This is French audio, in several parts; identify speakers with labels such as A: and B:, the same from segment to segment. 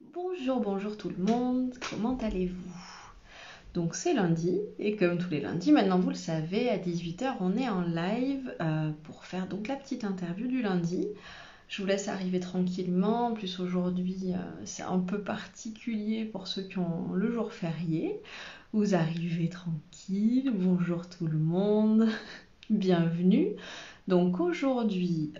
A: Bonjour, bonjour tout le monde, comment allez-vous? Donc c'est lundi, et comme tous les lundis, maintenant vous le savez, à 18 h on est en live pour faire donc la petite interview du lundi. Je vous laisse arriver tranquillement, en plus aujourd'hui c'est un peu particulier pour ceux qui ont le jour férié. Vous arrivez tranquille, bonjour tout le monde, bienvenue. Donc aujourd'hui,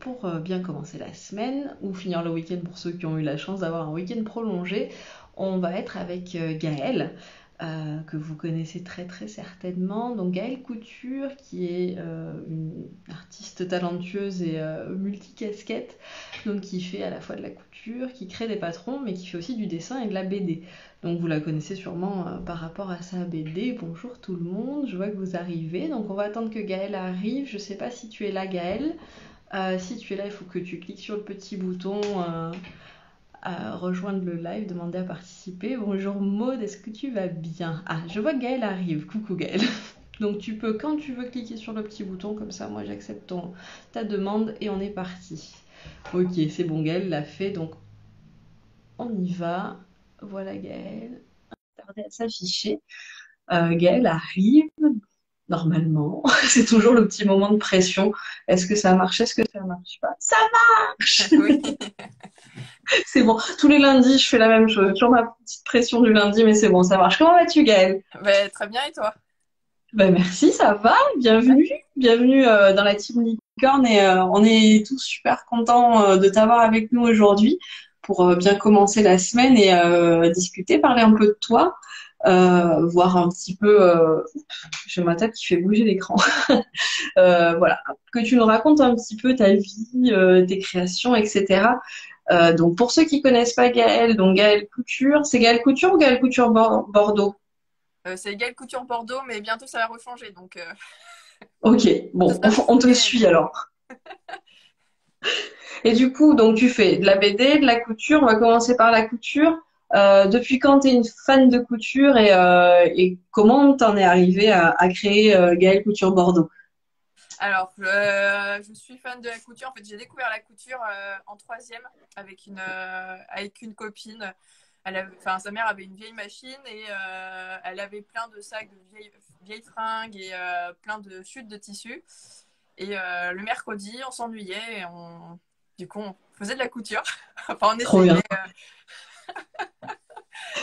A: pour bien commencer la semaine, ou finir le week-end pour ceux qui ont eu la chance d'avoir un week-end prolongé, on va être avec Gaëlle, que vous connaissez très très certainement. Donc Gaëlle Couture, qui est une artiste talentueuse et multicasquette, donc qui fait à la fois de la couture, qui crée des patrons, mais qui fait aussi du dessin et de la BD. Donc vous la connaissez sûrement par rapport à sa BD. Bonjour tout le monde, je vois que vous arrivez. Donc on va attendre que Gaëlle arrive. Je ne sais pas si tu es là Gaëlle. Si tu es là, il faut que tu cliques sur le petit bouton rejoindre le live, demander à participer. Bonjour Maud, est-ce que tu vas bien? Ah, je vois que Gaëlle arrive. Coucou Gaëlle. Donc tu peux, quand tu veux, cliquer sur le petit bouton, comme ça moi j'accepte ta demande et on est parti. Ok, c'est bon, Gaëlle l'a fait, donc on y va. Voilà Gaëlle. Tarder à s'afficher. Gaëlle arrive, normalement. C'est toujours le petit moment de pression. Est-ce que ça marche? Est-ce que ça marche pas? Ça marche!
B: Oui,
A: C'est bon. Tous les lundis, je fais la même chose. Toujours ma petite pression du lundi, mais c'est bon, ça marche. Comment vas-tu, Gaëlle?
B: très bien et toi?
A: Ben merci, ça va. Bienvenue. Bienvenue dans la team Licorne et on est tous super contents de t'avoir avec nous aujourd'hui pour bien commencer la semaine et discuter, parler un peu de toi, voir un petit peu. J'ai ma table qui fait bouger l'écran. Voilà, que tu nous racontes un petit peu ta vie, tes créations, etc. Donc pour ceux qui connaissent pas Gaëlle, donc Gaëlle Couture, c'est Gaëlle Couture ou Gaëlle Couture Bordeaux?
B: C'est Égal Couture Bordeaux, mais bientôt ça va rechanger, donc
A: Ok,
B: ce
A: bon,
B: sera
A: on
B: toujours
A: te
B: Gaël.
A: suit alors. Et du coup, donc tu fais de la BD, de la couture. On va commencer par la couture. Depuis quand tu es une fan de couture et comment t'en es arrivé à créer Gaëlle Couture Bordeaux?
B: Alors, je suis fan de la couture. En fait, j'ai découvert la couture en troisième avec une copine. Enfin, sa mère avait une vieille machine et elle avait plein de sacs de vieilles fringues et plein de chutes de tissu. Et le mercredi, on s'ennuyait et du coup, on faisait de la couture. Enfin, on
A: Trop
B: essayait.
A: bien,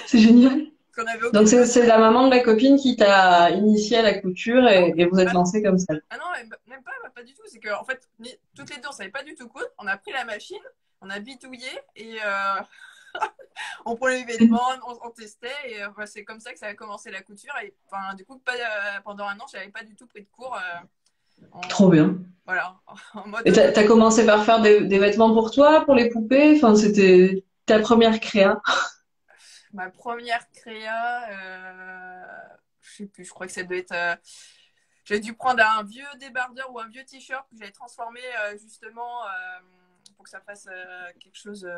A: c'est génial.
B: Qu'on avait
A: Donc
B: aucune
A: c'est
B: notion.
A: la maman de la copine qui t'a initié à la couture
B: Non,
A: et vous êtes
B: ah,
A: lancé comme ça.
B: ah non, même pas, pas du tout. C'est que en fait, toutes les deux, on savait pas du tout coudre. On a pris la machine, on a bitouillé et on prenait les vêtements, on testait et c'est comme ça que ça a commencé la couture. Et enfin, du coup, pendant un an, j'avais pas du tout pris de cours.
A: Trop
B: En,
A: bien.
B: voilà, en mode
A: Et t'as
B: autodidacte.
A: commencé par faire des vêtements pour toi, pour les poupées. Enfin, c'était ta première créa.
B: Ma première créa, je sais plus, je crois que ça devait être. J'ai dû prendre un vieux débardeur ou un vieux t-shirt que j'avais transformé justement pour que ça fasse quelque chose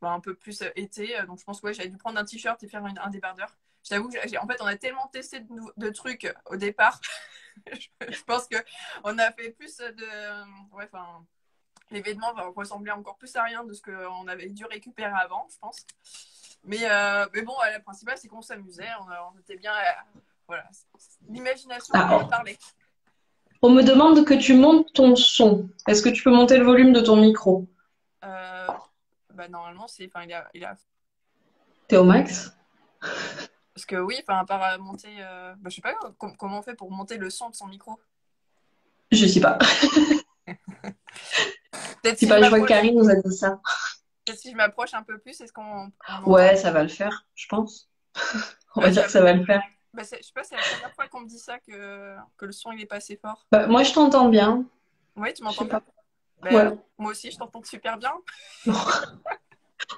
B: un peu plus été. Donc je pense que ouais, j'avais dû prendre un t-shirt et faire un débardeur. Je t'avoue que en fait, on a tellement testé de trucs au départ. Je pense que on a fait plus de. Ouais, enfin, les vêtements ressemblaient encore plus à rien de ce qu'on avait dû récupérer avant, je pense. Mais bon, le principal, c'est qu'on s'amusait. On était bien. Voilà. L'imagination
A: Ah,
B: parlait.
A: on me demande que tu montes ton son. Est-ce que tu peux monter le volume de ton micro?
B: Euh, Normalement, enfin,
A: T'es au max?
B: parce que oui, enfin, à part monter, je sais pas comment on fait pour monter le son de son micro.
A: Je sais pas.
B: Peut-être
A: C'est
B: si je
A: pas, je vois que
B: m'approche,
A: Karine nous a dit ça.
B: peut-être si je m'approche un peu plus, est-ce qu'on entend?
A: Ouais, ça va le faire, je pense. On va
B: Ouais,
A: dire que ça va le faire.
B: je sais pas, c'est la première fois qu'on me dit ça que le son il est pas assez fort.
A: Bah, moi, je t'entends bien.
B: Oui, tu
A: Je
B: m'entends
A: sais
B: bien?
A: pas. Ouais.
B: Moi aussi, je t'entends super bien.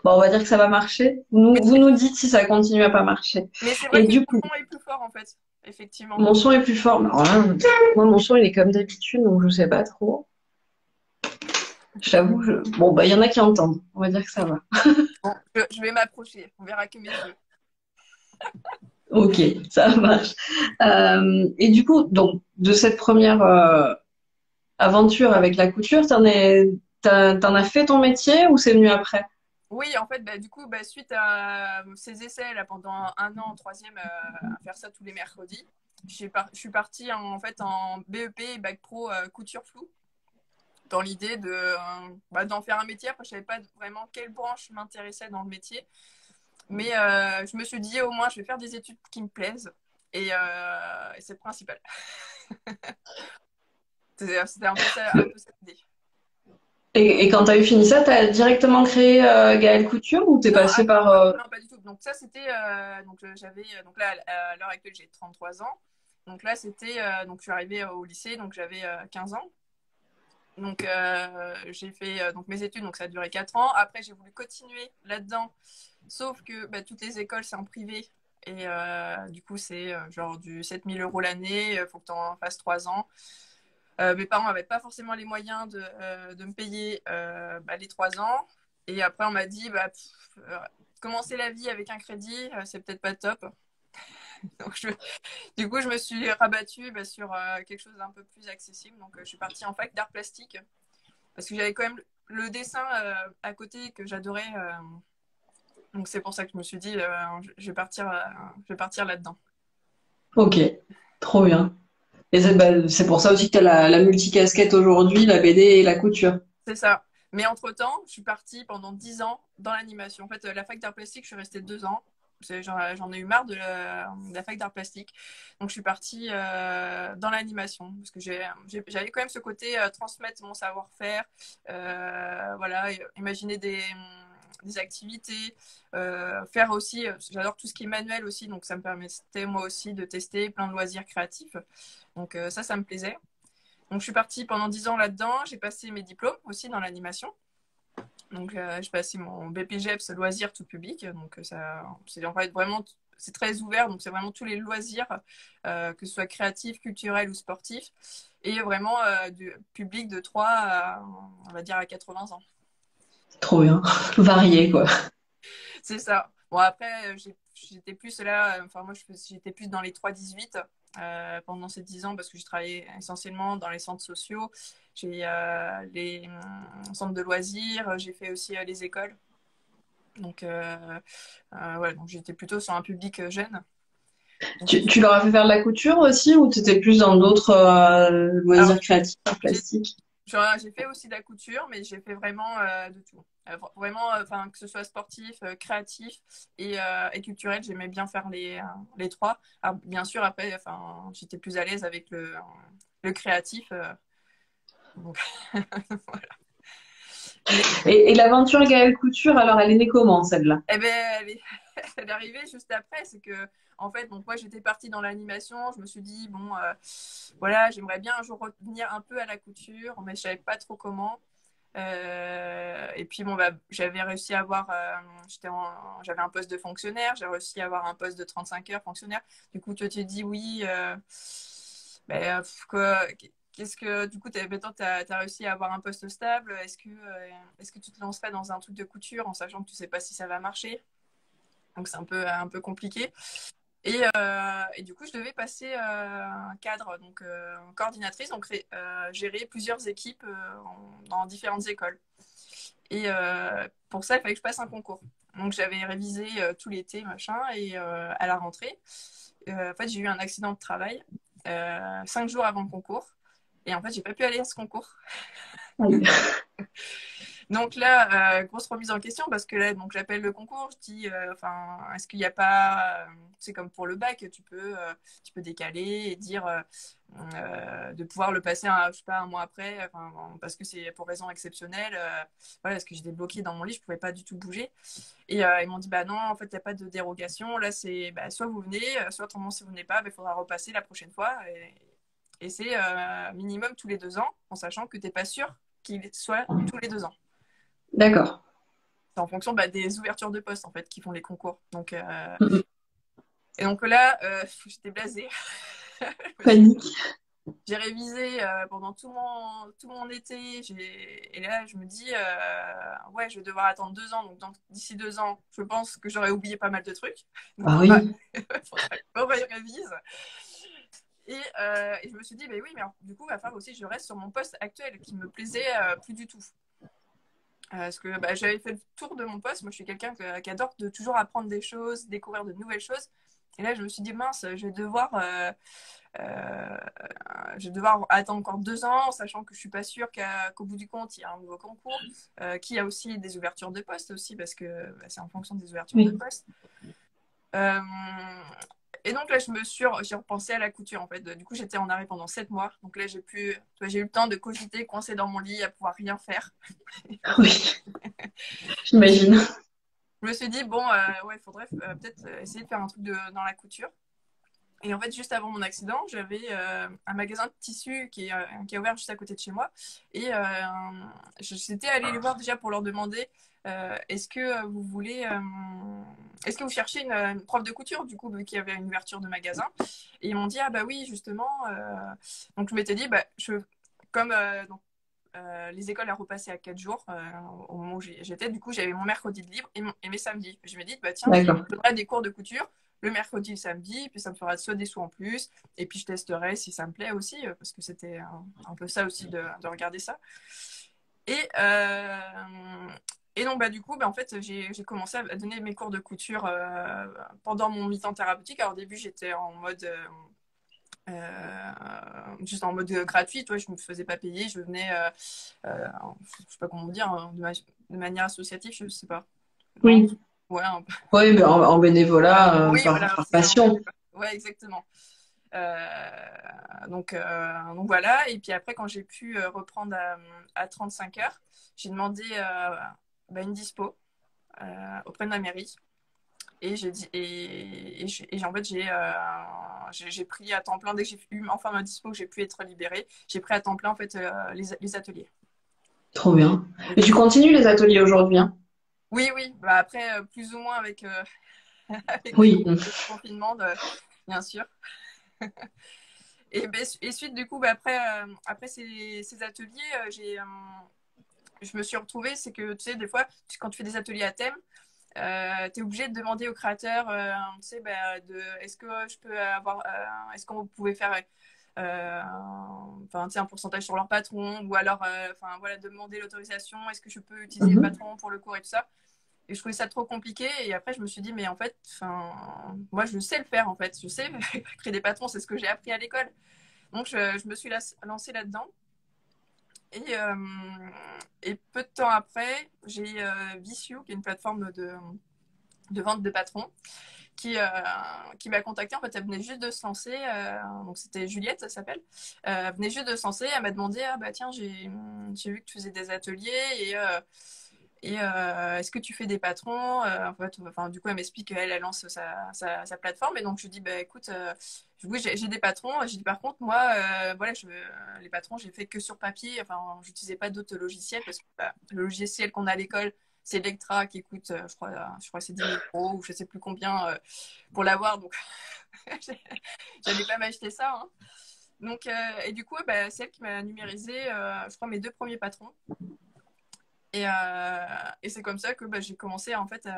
A: Bon, on va dire que ça va marcher. Vous nous dites si ça continue à pas marcher.
B: Mais c'est vrai
A: Et
B: que
A: du
B: ton
A: coup,
B: son est plus fort en fait, effectivement.
A: mon son est plus fort. Alors là, moi, mon son, il est comme d'habitude, donc je sais pas trop. Je t'avoue, bon, bah, il y en a qui entendent. On va dire que ça va.
B: Bon, je vais m'approcher, on verra que mes yeux.
A: Ok, ça marche. Et du coup, donc, de cette première aventure avec la couture, t'en as fait ton métier ou c'est venu après?
B: Oui, en fait, bah, du coup, bah, suite à ces essais là, pendant un an en troisième, à faire ça tous les mercredis, je suis partie en fait en BEP et Bac Pro couture floue, dans l'idée d'en faire un métier. Après, je savais pas vraiment quelle branche m'intéressait dans le métier. Mais je me suis dit, au moins, je vais faire des études qui me plaisent. Et c'est le principal. C'était un peu ça l'idée.
A: Et quand tu as eu fini ça, tu as directement créé Gaëlle Couture ou t'es
B: Non,
A: passé par...
B: non, pas du tout. Donc ça, c'était... j'avais... Donc là, à l'heure actuelle, j'ai 33 ans. Donc là, c'était... donc je suis arrivée au lycée, donc j'avais 15 ans. Donc j'ai fait donc mes études, donc ça a duré 4 ans. Après, j'ai voulu continuer là-dedans. Sauf que bah, toutes les écoles, c'est en privé. Et du coup, c'est genre du 7 000 € l'année. Il faut que tu en fasses 3 ans. Mes parents n'avaient pas forcément les moyens de me payer bah, les 3 ans. Et après, on m'a dit, bah, commencer la vie avec un crédit, c'est peut-être pas top. Donc, du coup, je me suis rabattue bah, sur quelque chose d'un peu plus accessible. Donc, je suis partie en fac d'art plastique parce que j'avais quand même le dessin à côté que j'adorais. Donc, c'est pour ça que je me suis dit, je vais partir là-dedans.
A: Ok, trop bien. Et c'est pour ça aussi que tu as la multicasquette aujourd'hui, la BD et la couture.
B: C'est ça. Mais entre-temps, je suis partie pendant 10 ans dans l'animation. En fait, la fac d'art plastique, je suis restée 2 ans. J'en ai eu marre de la fac d'art plastique. Donc, je suis partie dans l'animation. Parce que j'avais quand même ce côté transmettre mon savoir-faire. Voilà, imaginer des activités. Faire aussi, j'adore tout ce qui est manuel aussi. Donc, ça me permettait moi aussi de tester plein de loisirs créatifs. Donc, ça me plaisait. Donc, je suis partie pendant 10 ans là-dedans. J'ai passé mes diplômes aussi dans l'animation. Donc, j'ai passé mon BPGEPS loisirs tout public. Donc, c'est en fait vraiment, c'est très ouvert. Donc, c'est vraiment tous les loisirs, que ce soit créatifs, culturels ou sportifs. Et vraiment du public de 3 à, on va dire, à 80 ans.
A: Trop bien. Varié, quoi.
B: C'est ça. Bon, après, j'étais plus là, enfin, moi, j'étais plus dans les 3-18 pendant ces 10 ans parce que je travaillais essentiellement dans les centres sociaux. J'ai les centres de loisirs, j'ai fait aussi les écoles. Donc, ouais, donc j'étais plutôt sur un public jeune. Donc,
A: Tu leur as fait faire de la couture aussi ou tu étais plus dans d'autres
B: alors,
A: loisirs créatifs,
B: j'ai
A: plastiques?
B: j'ai fait aussi de la couture, mais j'ai fait vraiment de tout. Vraiment, enfin, que ce soit sportif, créatif et culturel, j'aimais bien faire les trois. Alors, bien sûr, après, enfin, j'étais plus à l'aise avec le créatif. Donc, voilà. Mais
A: Et l'aventure Gaëlle Couture, alors elle est née comment, celle-là?
B: eh ben, elle est arrivée juste après. C'est que, en fait, donc moi, j'étais partie dans l'animation. Je me suis dit, bon, voilà, j'aimerais bien un jour revenir un peu à la couture, mais je savais pas trop comment. Et puis bon, bah, j'avais réussi à avoir, j'avais un poste de fonctionnaire, j'ai réussi à avoir un poste de 35 heures fonctionnaire. Du coup, tu te dis oui, bah, qu'est-ce que, du coup, maintenant, tu as réussi à avoir un poste stable. Est-ce que tu te lancerais dans un truc de couture en sachant que tu sais pas si ça va marcher? Donc, c'est un peu compliqué. Et du coup, je devais passer un cadre, donc coordinatrice, donc gérer plusieurs équipes dans différentes écoles. Et pour ça, il fallait que je passe un concours. Donc j'avais révisé tout l'été, machin, et à la rentrée, en fait, j'ai eu un accident de travail 5 jours avant le concours. Et en fait, j'ai pas pu aller à ce concours.
A: Oui.
B: Donc là, grosse remise en question parce que là, donc j'appelle le concours, je dis, enfin, est-ce qu'il n'y a pas, c'est comme pour le bac, tu peux décaler et dire de pouvoir le passer, je sais pas, un mois après, enfin, parce que c'est pour raison exceptionnelle, voilà, parce que j'étais bloquée dans mon lit, je pouvais pas du tout bouger. Et ils m'ont dit, bah non, en fait, il n'y a pas de dérogation. Là, c'est, bah, soit vous venez, soit autrement, si vous venez pas, il faudra repasser la prochaine fois. Et c'est minimum tous les 2 ans, en sachant que tu n'es pas sûr qu'il soit tous les 2 ans.
A: D'accord.
B: C'est en fonction bah, des ouvertures de poste en fait qui font les concours. Donc,
A: Mm, mm.
B: et donc là, j'étais blasée.
A: Panique.
B: J'ai révisé pendant tout mon été. Et là, je me dis, ouais, je vais devoir attendre 2 ans. Donc, d'ici 2 ans, je pense que j'aurais oublié pas mal de trucs. Donc,
A: Ah oui.
B: faudra que je révise. Et je me suis dit, bah oui, mais alors, du coup, il va falloir aussi que je reste sur mon poste actuel qui me plaisait plus du tout. Parce que bah, j'avais fait le tour de mon poste. Moi, je suis quelqu'un qui adore de toujours apprendre des choses, découvrir de nouvelles choses. Et là, je me suis dit, mince, euh, je vais devoir attendre encore 2 ans, sachant que je suis pas sûre qu'au bout du compte, il y a un nouveau concours, qu'il y a aussi des ouvertures de postes aussi, parce que bah, c'est en fonction des ouvertures de
A: Oui.
B: postes. Euh, et donc là, j'ai repensé à la couture en fait. Du coup, j'étais en arrêt pendant 7 mois. Donc là, j'ai eu le temps de cogiter, coincé dans mon lit, à pouvoir rien faire.
A: Oui, j'imagine.
B: Je me suis dit, bon, ouais, il faudrait peut-être essayer de faire un truc dans la couture. Et en fait, juste avant mon accident, j'avais un magasin de tissus qui a ouvert juste à côté de chez moi. Et j'étais allée les voir déjà pour leur demander est-ce que vous voulez. Est-ce que vous cherchez une prof de couture, du coup, vu qu'il y avait une ouverture de magasin. Et ils m'ont dit ah bah oui, justement. Donc je m'étais dit, bah, comme donc, les écoles à repasser à 4 jours au moment où j'étais. Du coup, j'avais mon mercredi de libre et mes samedis. Je me dis, bah tiens, je
A: D'accord.
B: donnerai des cours de couture le mercredi et le samedi, puis ça me fera soit des sous en plus, et puis je testerai si ça me plaît aussi, parce que c'était un peu ça aussi de regarder ça. Et, euh, et donc, bah, du coup, bah, en fait, j'ai commencé à donner mes cours de couture pendant mon mi-temps thérapeutique. Alors, au début, j'étais en mode juste en mode gratuit, toi, je me faisais pas payer, je venais, je sais pas comment dire, hein, de manière associative, je sais pas. Non,
A: Oui.
B: ouais,
A: Oui, ben, en bénévolat,
B: oui, voilà,
A: par
B: c'est un peu,
A: passion.
B: ouais, exactement. Donc voilà, et puis après, quand j'ai pu reprendre à 35 heures, j'ai demandé bah, une dispo auprès de la mairie. Et j'ai dit et en fait j'ai pris à temps plein dès que j'ai eu enfin ma dispo que j'ai pu être libérée, j'ai pris à temps plein en fait les ateliers.
A: Trop bien.
B: Et
A: Et
B: du
A: tu
B: coup
A: continues les ateliers aujourd'hui, hein?
B: oui oui bah après plus ou moins avec avec
A: Oui.
B: le confinement bien sûr. Et suite du coup bah, après ces ateliers je me suis retrouvée c'est que tu sais des fois quand tu fais des ateliers à thème tu es obligé de demander au créateur, tu sais, bah, est-ce que je peux est-ce qu'on pouvait faire enfin, tu sais, un pourcentage sur leur patron, ou alors, enfin, voilà, demander l'autorisation, est-ce que je peux utiliser le
A: Mhm.
B: patron pour le cours et tout ça. Et je trouvais ça trop compliqué. Et après, je me suis dit, mais en fait, enfin, moi, je sais le faire, en fait. Je sais créer des patrons, c'est ce que j'ai appris à l'école. Donc, je me suis lancée là-dedans. Et, euh, et peu de temps après, j'ai Vissio, qui est une plateforme de vente de patrons, qui m'a contacté. En fait, elle venait juste de se lancer. Donc, c'était Juliette, ça s'appelle. Elle venait juste de se lancer. Elle m'a demandé ah, bah tiens, j'ai vu que tu faisais des ateliers et est-ce que tu fais des patrons en fait, enfin, du coup, elle m'explique qu'elle elle lance sa plateforme. Et donc, je dis bah écoute, oui, j'ai des patrons. J'ai dit par contre, moi, voilà, les patrons, j'ai fait que sur papier. Enfin, j'utilisais pas d'autres logiciels parce que bah, le logiciel qu'on a à l'école, c'est Electra qui coûte, je crois que c'est 10 000 euros ou je sais plus combien pour l'avoir. Donc, j'allais pas m'acheter ça. Hein. Donc, et du coup, bah, c'est elle qui m'a numérisé, je crois, mes 2 premiers patrons. Et c'est comme ça que bah, j'ai commencé en fait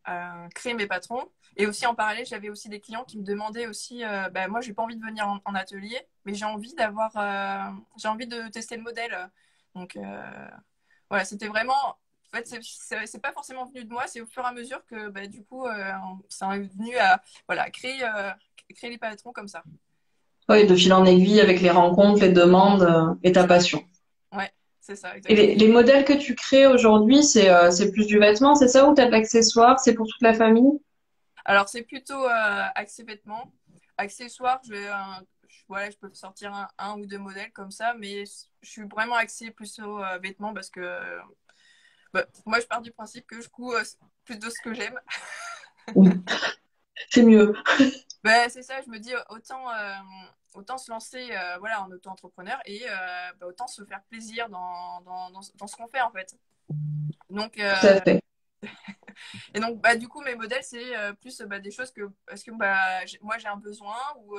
B: à créer mes patrons. Et aussi en parallèle, j'avais aussi des clients qui me demandaient aussi, bah, moi, j'ai pas envie de venir en atelier, mais j'ai envie de tester le modèle. Donc, voilà, c'était vraiment. En fait, c'est pas forcément venu de moi, c'est au fur et à mesure que bah, du coup, ça est venu à voilà, créer les patrons comme ça.
A: Oui, de fil en aiguille avec les rencontres, les demandes et
B: C'est
A: ta
B: ça.
A: passion.
B: Ouais, c'est ça,
A: Et
B: exactement.
A: les modèles que tu crées aujourd'hui, c'est plus du vêtement, c'est ça, ou t'as de l'accessoire, c'est pour toute la famille?
B: Alors, c'est plutôt axé vêtements. Accessoires, voilà, je peux sortir un ou deux modèles comme ça, mais je suis vraiment axée plus aux vêtements parce que bah, moi, je pars du principe que je couds plus de ce que j'aime.
A: Oui, c'est mieux.
B: Bah, c'est ça, je me dis autant se lancer voilà, en auto-entrepreneur et bah, autant se faire plaisir dans ce qu'on fait en fait. Donc,
A: Tout à fait.
B: et donc, bah, du coup, mes modèles, c'est plus bah, des choses parce que bah, moi, j'ai un besoin ou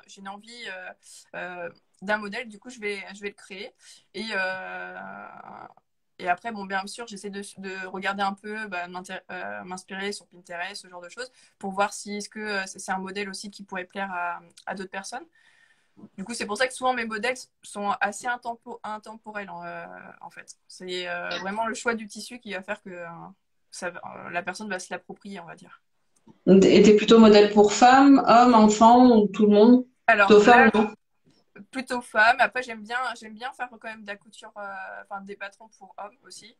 B: j'ai une envie d'un modèle, du coup, je vais le créer. Et, euh, et après, bon, bien sûr, j'essaie de regarder un peu, bah, m'inspirer sur Pinterest, ce genre de choses, pour voir si est-ce que c'est un modèle aussi qui pourrait plaire à d'autres personnes. Du coup, c'est pour ça que souvent mes modèles sont assez intemporels en fait. C'est vraiment le choix du tissu qui va faire que la personne va se l'approprier, on va dire.
A: Et t'es plutôt modèle pour femmes, hommes, enfants, ou tout le monde?
B: Alors
A: Plutôt femmes,
B: là,
A: non?
B: plutôt femme. Après, j'aime bien faire quand même de la couture, enfin des patrons pour hommes aussi.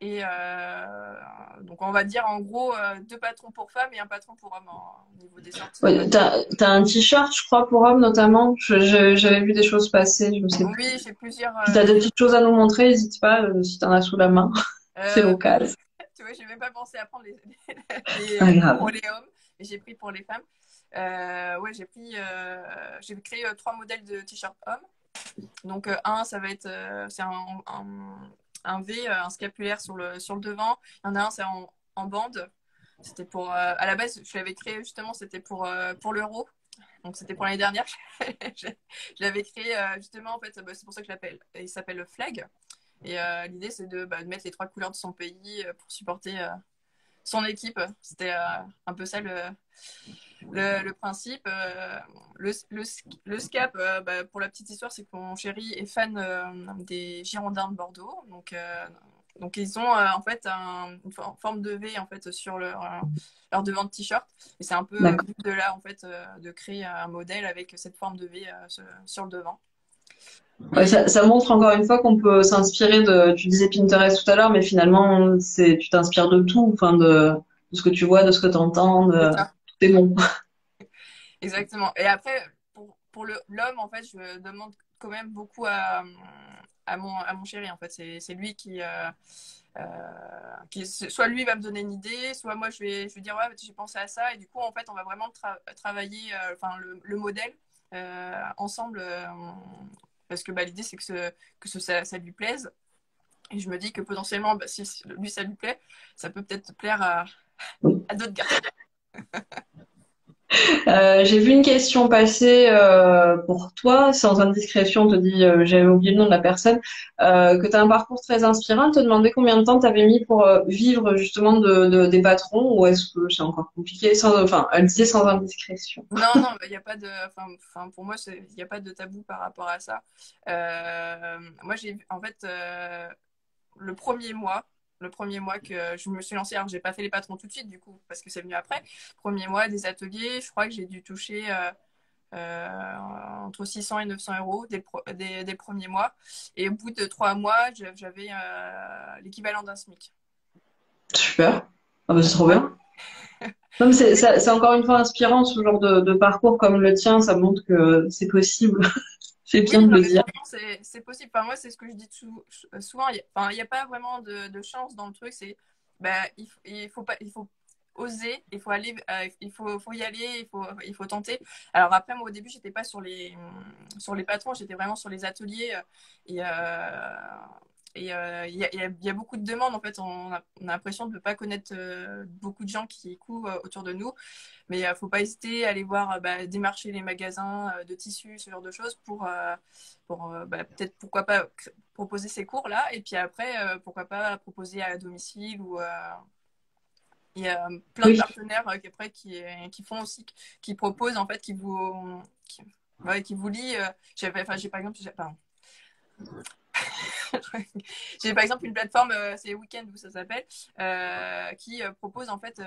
B: Et donc, on va dire en gros 2 patrons pour femmes et un patron pour hommes au niveau des sorties.
A: Ouais, t'as un t-shirt, je crois, pour hommes notamment. J'avais vu des choses passer, je ne sais plus.
B: Oui, j'ai plusieurs.
A: Si t'as des petites choses à nous montrer, n'hésite pas, si t'en as sous la main. C'est
B: Bah,
A: l'occasion.
B: tu vois, j'ai même pas pensé à prendre
A: C'est pas
B: pour
A: grave.
B: les hommes, et j'ai pris pour les femmes. Ouais, j'ai créé 3 modèles de t-shirt hommes. Donc un, ça va être, c'est un V, un scapulaire sur le devant. Il y en a un, c'est en bande. C'était pour, à la base, je l'avais créé justement, c'était pour l'euro. Donc c'était pour l'année dernière. je, je l'avais créé justement, en fait, bah, c'est pour ça que il s'appelle le flag. Et l'idée, c'est de mettre les 3 couleurs de son pays pour supporter son équipe. C'était un peu ça le principe. Le SCAP, bah, pour la petite histoire, c'est que mon chéri est fan des Girondins de Bordeaux. Donc ils ont en fait une forme de V en fait sur leur devant de t-shirt. Et c'est un peu
A: D'accord.
B: de là en fait de créer un modèle avec cette forme de V sur le devant.
A: Ouais,
B: Et
A: ça montre encore une fois qu'on peut s'inspirer tu disais Pinterest tout à l'heure, mais finalement, tu t'inspires de tout, enfin, de ce que tu vois, de ce que tu entends,
B: c'est ça.
A: tout est bon.
B: Exactement. Et après, pour l'homme, en fait, je demande quand même beaucoup à mon chéri. En fait, c'est lui soit lui va me donner une idée, soit moi je vais dire ouais, j'ai pensé à ça. Et du coup, en fait, on va vraiment travailler enfin, le modèle ensemble. Parce que bah, l'idée, c'est ça lui plaise. Et je me dis que potentiellement, bah, si lui ça lui plaît, ça peut peut-être plaire à d'autres garçons.
A: J'ai vu une question passer pour toi, sans indiscrétion, on te dit, j'avais oublié le nom de la personne, que tu as un parcours très inspirant, elle te demandait combien de temps tu avais mis pour vivre justement des patrons, ou est-ce que c'est encore compliqué, enfin, elle disait sans indiscrétion.
B: Non, non, il n'y a pas de. Enfin, pour moi, il n'y a pas de tabou par rapport à ça. Moi, en fait, le premier mois que je me suis lancée, alors j'ai pas fait les patrons tout de suite, du coup, parce que c'est venu après. Premier mois, des ateliers, je crois que j'ai dû toucher entre 600 et 900 euros des premiers mois. Et au bout de 3 mois, j'avais l'équivalent d'un SMIC.
A: Super. Ah bah, c'est trop
B: Ouais.
A: bien. Non, mais c'est encore une fois inspirant, ce genre de parcours comme le tien, ça montre que c'est possible. C'est
B: Oui,
A: bien de
B: non,
A: le
B: mais
A: dire.
B: franchement, c'est possible. Enfin, moi, c'est ce que je dis souvent. Enfin, il n'y a pas vraiment de chance dans le truc. Bah, il faut oser, il faut y aller, il faut tenter. Alors après, moi, au début, j'étais pas sur les patrons, j'étais vraiment sur les ateliers. Et il y a beaucoup de demandes. En fait, on a l'impression de ne pas connaître beaucoup de gens qui courent autour de nous. Mais il ne faut pas hésiter à aller voir, bah, démarcher les magasins de tissus, ce genre de choses, pour peut-être, pourquoi pas, proposer ces cours-là. Et puis après, pourquoi pas proposer à domicile il y a plein de
A: Oui.
B: partenaires après qui font aussi, qui proposent, en fait, qui vous lient. Enfin, j'ai par exemple, pardon. J'ai par exemple une plateforme, c'est Weekend où ça s'appelle, qui propose en fait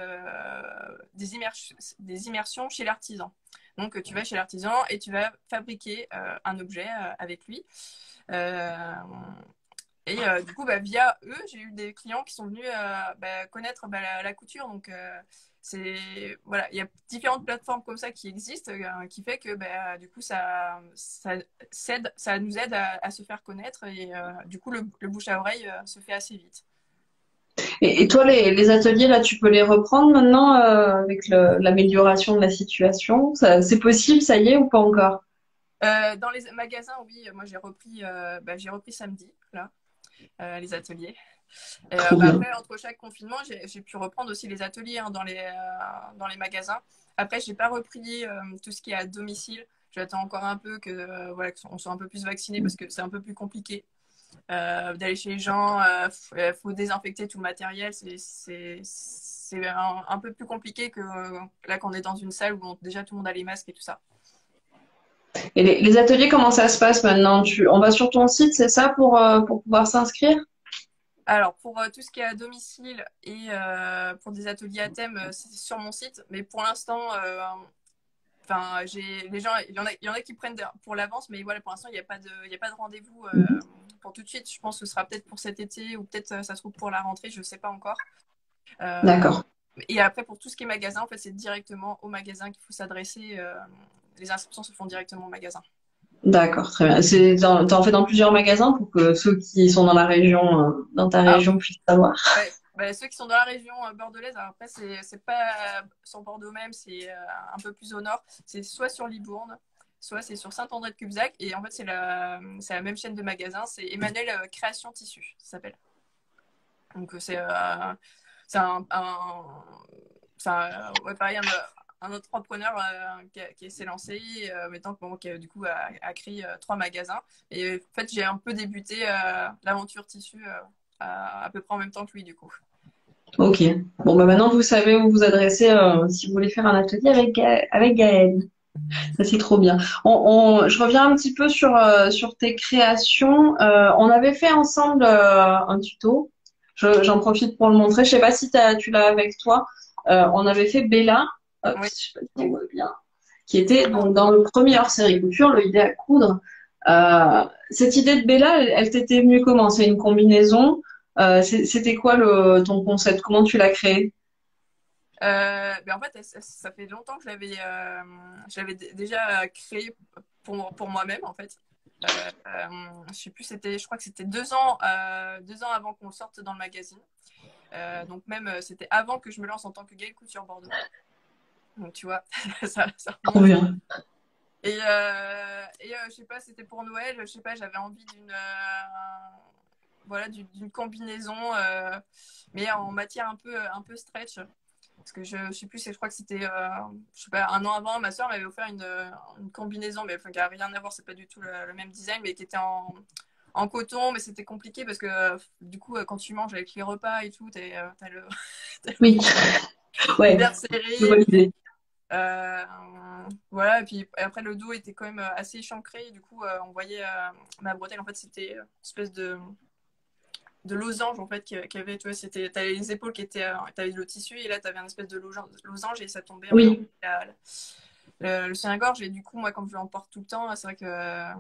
B: des immersions chez l'artisan. Donc tu vas chez l'artisan et tu vas fabriquer un objet avec lui. Euh, et du coup, bah, via eux, j'ai eu des clients qui sont venus connaître la couture. Donc, voilà, il y a différentes plateformes comme ça qui existent, qui fait que bah, du coup, ça nous aide à se faire connaître. Et du coup, le bouche à oreille se fait assez vite.
A: Et toi, les ateliers, là, tu peux les reprendre maintenant avec l'amélioration de la situation? C'est possible, ça y est, ou pas encore?
B: Dans les magasins, oui, moi j'ai repris samedi, là, les ateliers. Et,
A: Trop
B: bah,
A: bien.
B: après, entre chaque confinement, j'ai pu reprendre aussi les ateliers hein, dans les magasins. Après, j'ai pas repris tout ce qui est à domicile. J'attends encore un peu voilà, qu'on soit un peu plus vacciné parce que c'est un peu plus compliqué d'aller chez les gens. Faut désinfecter tout le matériel. C'est un peu plus compliqué que là qu'on est dans une salle où déjà tout le monde a les masques et tout ça.
A: Et les ateliers, comment ça se passe maintenant? On va sur ton site, c'est ça, pour pouvoir s'inscrire?
B: Alors, pour tout ce qui est à domicile et pour des ateliers à thème, c'est sur mon site. Mais pour l'instant, enfin, les gens, il y en a qui prennent pour l'avance, mais voilà, pour l'instant, il y a pas de rendez-vous pour tout de suite. Je pense que ce sera peut-être pour cet été ou peut-être ça se trouve pour la rentrée, je ne sais pas encore. Euh,
A: D'accord.
B: et après, pour tout ce qui est magasin, en fait, c'est directement au magasin qu'il faut s'adresser. Les inscriptions se font directement au magasin.
A: D'accord, très bien. T'en fais dans plusieurs magasins pour que ceux qui sont dans la région, dans ta
B: Alors,
A: région puissent savoir.
B: ouais, bah, ceux qui sont dans la région bordelaise, alors après, c'est pas sur Bordeaux même, c'est un peu plus au nord. C'est soit sur Libourne, soit c'est sur Saint-André-de-Cubzac. Et en fait, c'est la même chaîne de magasins. C'est Emmanuel Création Tissu, ça s'appelle. Donc, c'est ouais, pareil, un autre entrepreneur qui s'est lancé, maintenant qui du coup a créé 3 magasins. Et en fait, j'ai un peu débuté l'aventure tissu à peu près en même temps que lui, du coup.
A: Ok. Bon, bah maintenant vous savez où vous adresser si vous voulez faire un atelier avec Gaëlle. Ça, c'est trop bien. Je reviens un petit peu sur tes créations. On avait fait ensemble un tuto. J'en profite pour le montrer. Je sais pas si tu l'as avec toi. On avait fait Bella, hop,
B: Oui.
A: je sais pas si on voit bien, qui était donc dans le premier hors-série couture, le idée à coudre. Cette idée de Bella, elle t'était venue comment? C'est une combinaison. C'était quoi ton concept? Comment tu l'as créé?
B: Mais en fait, ça fait longtemps que je l'avais déjà créé pour moi-même, en fait. Je sais plus, je crois que c'était 2 ans avant qu'on sorte dans le magazine. Donc même, c'était avant que je me lance en tant que Gaëlle Couture Bordeaux. Donc tu vois, ça
A: Trop
B: remonte.
A: bien.
B: Et je sais pas, c'était pour Noël, je sais pas, j'avais envie voilà, d'une combinaison, mais en matière un peu stretch. Parce que je sais plus, je crois que c'était, je sais pas, un an avant, ma soeur m'avait offert une combinaison, mais enfin, qui n'a rien à voir, c'est pas du tout le même design, mais qui était en coton, mais c'était compliqué parce que du coup, quand tu manges avec les repas et tout, t'as t'as le
A: Oui,
B: fond
A: ouais,
B: hyper
A: je vois
B: serré.
A: l'idée.
B: Euh, voilà, et puis après le dos était quand même assez échancré, du coup on voyait ma bretelle, en fait c'était une espèce de losange en fait qu'il y avait, tu vois, t'avais les épaules qui étaient, t'avais le tissu et là t'avais une espèce de losange et ça tombait en fait
A: Oui,
B: le soutien-gorge et du coup moi comme je l'emporte tout le temps, c'est vrai que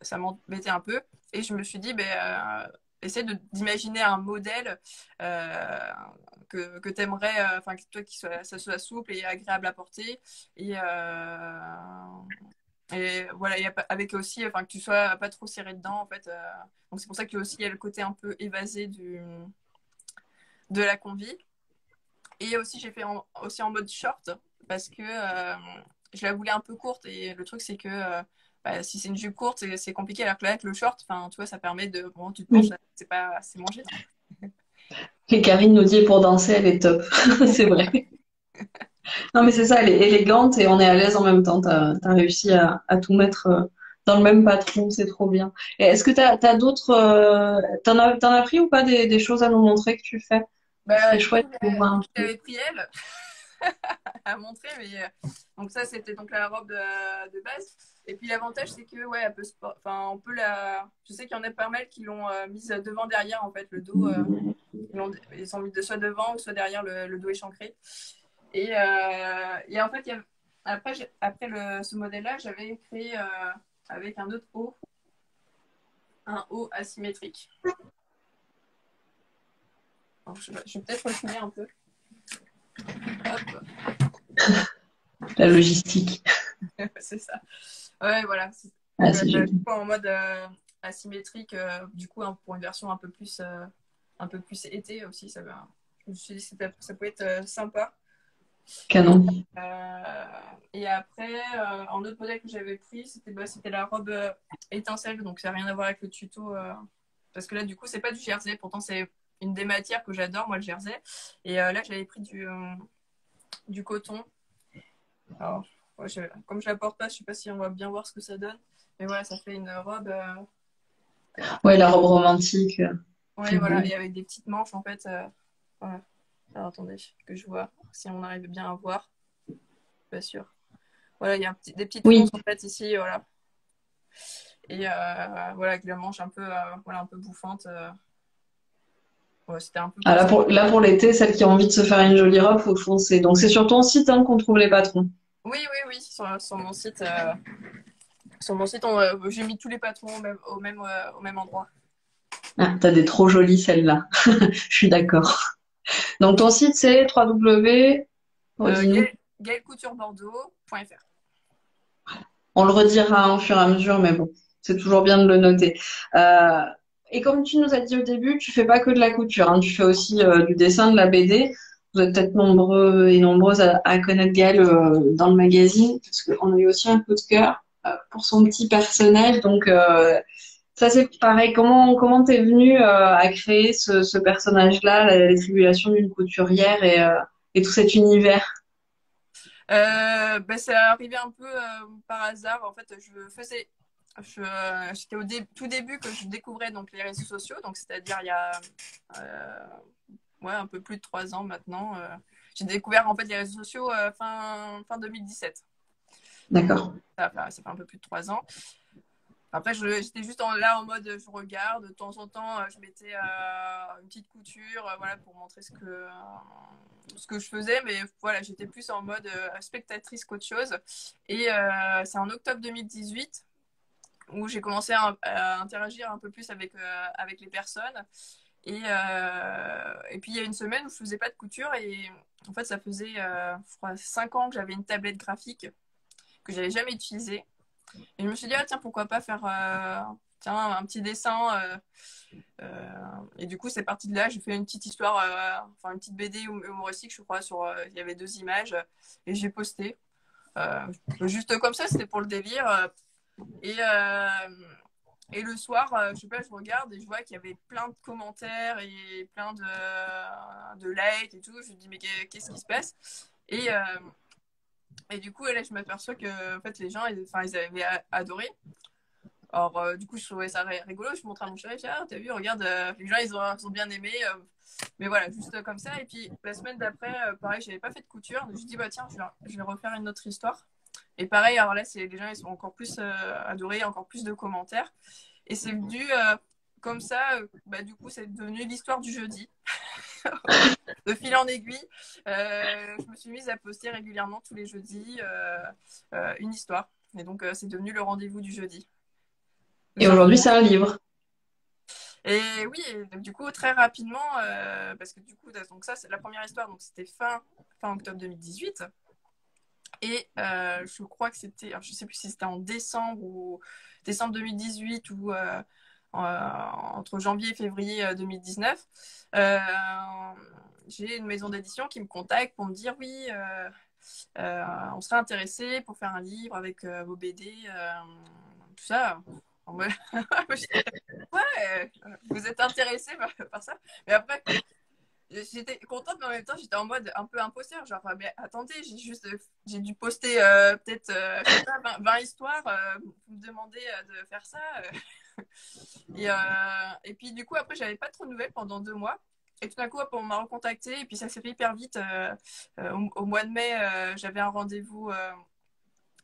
B: ça m'embêtait un peu et je me suis dit, ben, essaie d'imaginer un modèle euh, que tu aimerais, enfin, que toi, ça soit souple et agréable à porter. Et voilà, avec aussi, enfin, que tu sois pas trop serré dedans, en fait. Donc, c'est pour ça qu'il y a aussi il y a le côté un peu évasé de la combi. Et aussi, j'ai fait aussi en mode short parce que je la voulais un peu courte. Et le truc, c'est que bah, si c'est une jupe courte, c'est compliqué. Alors que là, avec le short, enfin, tu vois, ça permet de. Bon, tu te penches,
A: oui.
B: c'est mangé.
A: Et Karine nous dit pour danser, elle est top. C'est vrai. Non, mais c'est ça, elle est élégante et on est à l'aise en même temps. T'as réussi à tout mettre dans le même patron, c'est trop bien. Et est-ce que t'as d'autres, t'en as pris ou pas des choses à nous montrer que tu fais? Ce
B: Bah,
A: serait
B: du coup,
A: chouette de voir un peu.
B: j'avais pris elle à montrer, mais donc ça, c'était donc la robe de base. Et puis l'avantage, c'est que ouais, enfin, on peut la. Je sais qu'il y en a pas mal qui l'ont mise devant derrière en fait le dos. Ils ont mis soit devant ou soit derrière le dos échancré. Et en fait, après ce modèle-là, j'avais créé avec un autre haut, un haut asymétrique. Alors, je vais peut-être reculer un peu. Hop,
A: La logistique.
B: c'est ça. Ouais, voilà.
A: Ah,
B: Donc,
A: c'est
B: je
A: génial.
B: suis en mode asymétrique, du coup, hein, pour une version un peu plus été aussi. Je me suis dit que ça peut être sympa. Et,
A: Canon.
B: et après, un autre modèle que j'avais pris, c'était la robe étincelle, donc ça n'a rien à voir avec le tuto. Parce que là, du coup, c'est pas du jersey, pourtant c'est une des matières que j'adore, moi, le jersey. Et là, j'avais pris du coton. Alors, ouais, comme je la porte pas, je sais pas si on va bien voir ce que ça donne. Mais voilà, ça fait une robe.
A: Ouais, la robe romantique.
B: Ouais,
A: Très
B: voilà,
A: beau.
B: et avec des petites manches en fait. Alors, attendez, que je vois si on arrive bien à voir. Pas sûr. Voilà, il y a des petites
A: Oui.
B: fonces en fait ici, voilà. Et voilà, avec la manche un peu, voilà, un peu bouffante. Ouais, c'était un peu
A: Ah,
B: pour ça.
A: là, pour l'été, celles qui ont envie de se faire une jolie robe, faut foncer. Donc, c'est sur ton site hein, qu'on trouve les patrons.
B: Oui, oui, oui, sur mon site. Sur mon site, j'ai mis tous les patrons au même endroit.
A: Ah, t'as des trop jolies celles-là. Je suis d'accord. Donc, ton site, c'est www. Redis-nous.
B: Gaelcouturebordeaux.fr.
A: On le redira hein, au fur et à mesure, mais bon, c'est toujours bien de le noter. Euh, et comme tu nous as dit au début, tu fais pas que de la couture, hein, tu fais aussi du dessin, de la BD. Vous êtes peut-être nombreux et nombreuses à connaître Gaëlle dans le magazine, parce qu'on a eu aussi un coup de cœur pour son petit personnage. Donc ça c'est pareil. Comment t'es venue à créer ce personnage-là, les tribulations d'une couturière et tout cet univers?
B: Ben, c'est arrivé un peu par hasard. En fait, c'était tout début que je découvrais donc les réseaux sociaux, donc c'est-à-dire il y a euh, ouais, un peu plus de 3 ans maintenant. J'ai découvert en fait les réseaux sociaux fin 2017. Donc
A: D'accord.
B: ça fait un peu plus de 3 ans. Après, j'étais juste là en mode je regarde. De temps en temps, je mettais une petite couture voilà, pour montrer ce que je faisais. Mais voilà, j'étais plus en mode spectatrice qu'autre chose. Et c'est en octobre 2018 où j'ai commencé à interagir un peu plus avec les personnes. Et puis, il y a une semaine où je faisais pas de couture. Et en fait, ça faisait je crois, 5 ans que j'avais une tablette graphique que j'avais jamais utilisée. Et je me suis dit, ah, tiens, pourquoi pas faire tiens, un petit dessin. Et du coup, c'est parti de là. J'ai fait une petite histoire, enfin une petite BD humoristique, je crois, il y avait 2 images et j'ai posté. Juste comme ça, c'était pour le délire. Et, euh, et le soir, je sais pas, je regarde et je vois qu'il y avait plein de commentaires et plein de likes et tout. Je me dis, mais qu'est-ce qui se passe? Et, euh, et du coup, là, je m'aperçois que en fait, les gens, ils avaient adoré. Alors, du coup, je trouvais ça rigolo. Je montre à mon chéri, je dis, ah, t'as vu, regarde, les gens, ils ont bien aimé. Mais voilà, juste comme ça. Et puis, la semaine d'après, pareil, j'avais pas fait de couture. Donc, je dis, bah tiens, je vais refaire une autre histoire. Et pareil, alors là, les gens, ils ont encore plus adoré, encore plus de commentaires. Et c'est venu comme ça, bah, du coup, c'est devenu l'histoire du jeudi. De fil en aiguille, je me suis mise à poster régulièrement tous les jeudis une histoire. Et donc, c'est devenu le rendez-vous du jeudi. Tout
A: Et aujourd'hui,
B: simplement.
A: c'est un livre.
B: Et oui, et donc, du coup, très rapidement, parce que du coup, donc ça, c'est la première histoire, donc c'était fin octobre 2018. Et je crois que c'était, alors, je sais plus si c'était en décembre ou décembre 2018 ou entre janvier et février 2019. Euh, j'ai une maison d'édition qui me contacte pour me dire oui, on serait intéressé pour faire un livre avec vos BD, tout ça. Moi, ouais, vous êtes intéressé par ça. Mais après, j'étais contente, mais en même temps, j'étais en mode un peu imposteur. Genre, mais attendez, j'ai dû poster peut-être, je sais pas, 20 histoires. Vous me demandez de faire ça. Et, euh, et puis, du coup, après, j'avais pas trop de nouvelles pendant 2 mois. Et tout d'un coup, hop, on m'a recontacté. Et puis, ça s'est fait hyper vite. Au mois de mai, j'avais un rendez-vous.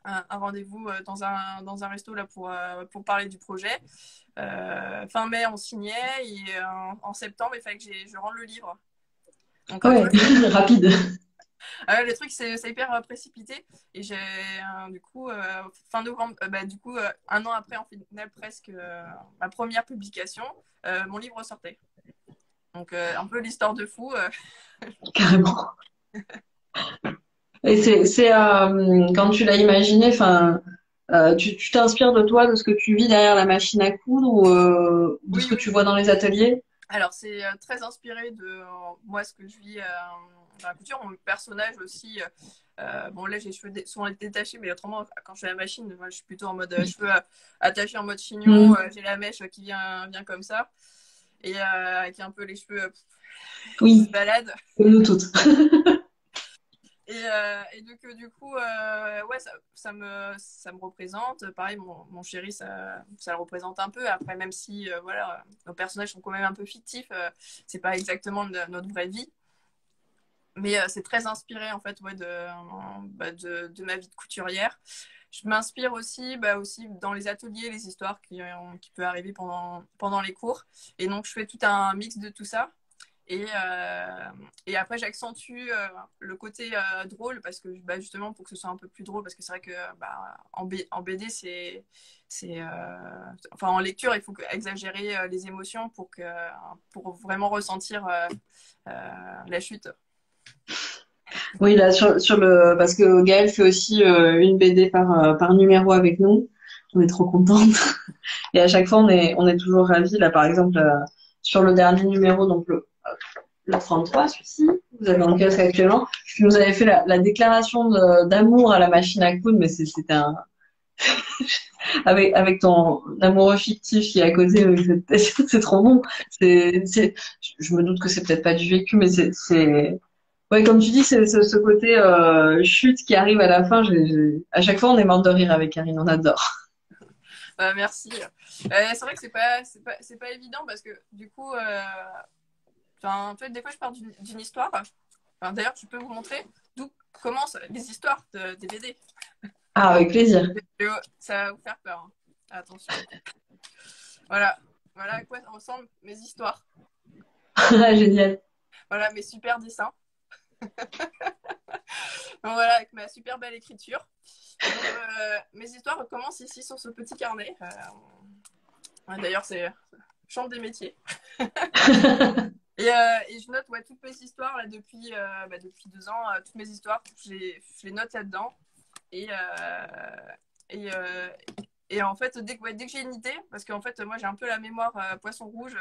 B: Un rendez-vous dans un resto là pour parler du projet. Fin mai, on signait et en septembre, il fallait que je rende le livre. Donc, tu
A: Ouais,
B: vois,
A: rapide.
B: le truc, c'est hyper précipité. Et j'ai, du coup, fin novembre, bah, du coup, 1 an après, en final, presque ma première publication, mon livre sortait. Donc, un peu l'histoire de fou.
A: Carrément. Et quand tu l'as imaginé, enfin, tu t'inspires de toi, de ce que tu vis derrière la machine à coudre ou de ce
B: Oui,
A: que
B: oui,
A: tu vois
B: oui.
A: dans les ateliers?
B: Alors, c'est très inspiré de moi, ce que je vis dans la couture. Mon personnage aussi. Bon, là, j'ai les cheveux souvent détachés, mais autrement, quand je fais la machine, moi, je suis plutôt en mode cheveux attachés en mode chignon.
A: Hmm.
B: J'ai la mèche qui vient comme ça. Et qui a un peu les cheveux qui se
A: Oui,
B: baladent.
A: comme nous toutes.
B: Et donc, du coup, ouais, ça me représente. Pareil, mon chéri, ça le représente un peu. Après, même si, voilà, nos personnages sont quand même un peu fictifs, c'est pas exactement notre vraie vie. Mais c'est très inspiré en fait ouais, de ma vie de couturière. Je m'inspire aussi, aussi dans les ateliers, les histoires qui peuvent arriver pendant les cours. Et donc je fais tout un mix de tout ça. Et après, j'accentue le côté drôle parce que justement pour que ce soit un peu plus drôle, parce que c'est vrai que en BD, enfin en lecture, il faut exagérer les émotions pour vraiment ressentir la chute.
A: Oui, là, parce que Gaëlle fait aussi une BD par numéro avec nous. On est trop contente. Et à chaque fois, on est toujours ravis. Là, par exemple, sur le dernier numéro, donc le 33, celui-ci, vous avez en kiosque actuellement, tu nous avais fait la déclaration d'amour à la machine à coudre, mais c'était avec ton amoureux fictif qui est à côté, c'est trop bon. Je me doute que c'est peut-être pas du vécu, mais ouais, comme tu dis, c'est ce côté chute qui arrive à la fin. À chaque fois, on est mort de rire avec Karine, on adore.
B: Merci. C'est vrai que c'est pas évident parce que du coup, en fait, des fois, je pars d'une histoire. Enfin, d'ailleurs, je peux vous montrer d'où commencent les histoires des BD.
A: Ah, avec plaisir.
B: Ça va vous faire peur. Hein. Attention. Voilà à quoi ressemblent mes histoires.
A: Génial.
B: Voilà mes super dessins. Donc voilà, avec ma super belle écriture. Donc, mes histoires commencent ici sur ce petit carnet. D'ailleurs, c'est chambre des métiers. Et je note toutes mes histoires là, depuis 2 ans. Toutes mes histoires, je les note là-dedans. Et en fait, dès que j'ai une idée, parce qu'en fait, moi, j'ai un peu la mémoire poisson rouge.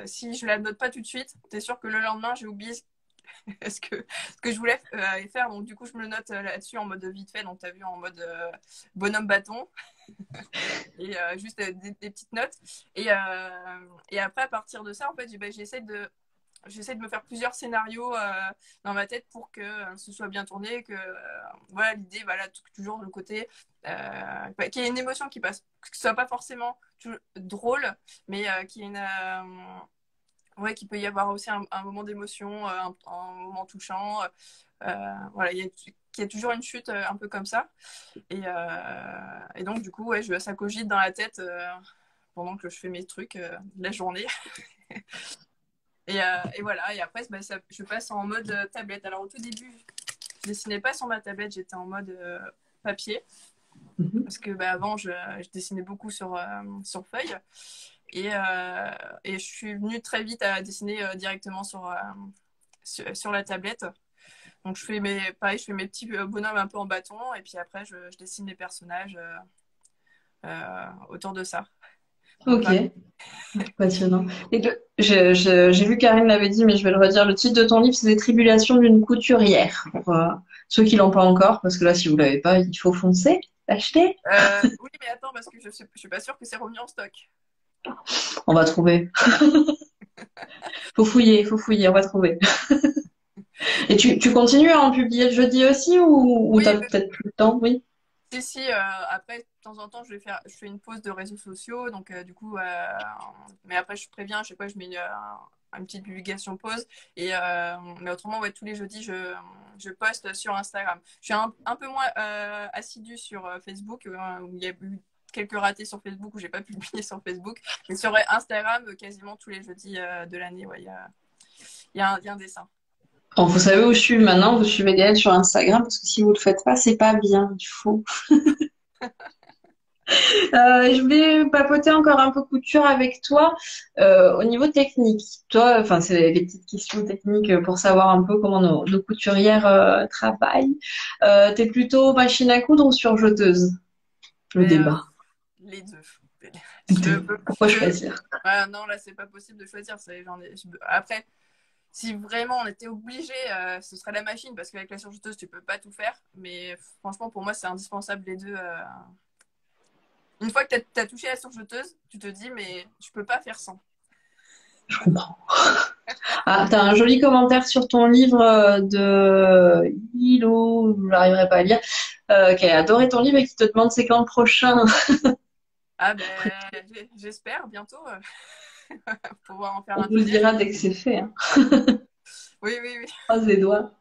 B: Si je la note pas tout de suite, t'es sûr que le lendemain, j'ai oublié ce que je voulais faire. Donc, du coup, je me le note là-dessus en mode vite fait. Donc, tu as vu en mode bonhomme bâton. Et juste des petites notes. Et après, à partir de ça, en fait, j'essaie de me faire plusieurs scénarios dans ma tête pour que ce soit bien tourné, que voilà l'idée, voilà toujours le côté qu'il y ait une émotion qui passe, que ce soit pas forcément drôle, mais qu'il y ait qu'il peut y avoir aussi un moment d'émotion, un moment touchant. Voilà, qu'il y a toujours une chute un peu comme ça. Et donc, du coup, ça cogite dans la tête pendant que je fais mes trucs la journée. Et voilà, et après, je passe en mode tablette. Alors, au tout début, je dessinais pas sur ma tablette, j'étais en mode papier. Parce que avant, je dessinais beaucoup sur feuille. Et je suis venue très vite à dessiner directement sur la tablette. Donc, je fais mes petits bonhommes un peu en bâton. Et puis après, je dessine les personnages autour de ça.
A: Ok, passionnant. Et j'ai vu Karine l'avait dit, mais je vais le redire. Le titre de ton livre, c'est Les tribulations d'une couturière. Pour ceux qui l'ont pas encore, parce que là, si vous l'avez pas, il faut foncer, l'acheter.
B: Oui, mais attends, parce que je suis pas sûre que c'est remis en stock.
A: On va trouver. Faut fouiller, on va trouver. Et tu continues à en publier le jeudi aussi ou
B: Oui,
A: t'as peut-être plus le temps, oui?
B: Si, après, de temps en temps, je fais une pause de réseaux sociaux, donc du coup, mais après, je préviens, je sais pas, je mets une petite publication pause, mais autrement, tous les jeudis, je poste sur Instagram. Je suis un peu moins assidue sur Facebook, où il y a eu quelques ratés sur Facebook, où j'ai pas publié sur Facebook, mais sur Instagram, quasiment tous les jeudis de l'année, il y a un dessin.
A: Bon, vous savez où je suis maintenant, vous suivez Gaëlle sur Instagram, parce que si vous le faites pas, c'est pas bien, il faut. Je voulais papoter encore un peu couture avec toi au niveau technique. Toi, enfin, c'est les petites questions techniques pour savoir un peu comment nos couturières travaillent. T'es plutôt machine à coudre ou surjeteuse? Le débat.
B: Les deux.
A: Pourquoi choisir?
B: Non, là, c'est pas possible de choisir. Après, si vraiment on était obligé, ce serait la machine, parce qu'avec la surjeteuse, tu peux pas tout faire. Mais franchement, pour moi, c'est indispensable les deux. Une fois que tu as touché la surjeteuse, tu te dis, mais je peux pas faire sans.
A: Je comprends. Ah, t'as un joli commentaire sur ton livre de Hilo, je n'arriverai pas à lire, qui a adoré ton livre et qui te demande c'est quand le prochain.
B: Ah ben, j'espère bientôt pouvoir en faire
A: On
B: un
A: vous le
B: deuxième.
A: dira dès que c'est fait. Hein.
B: Oui.
A: croise les doigts.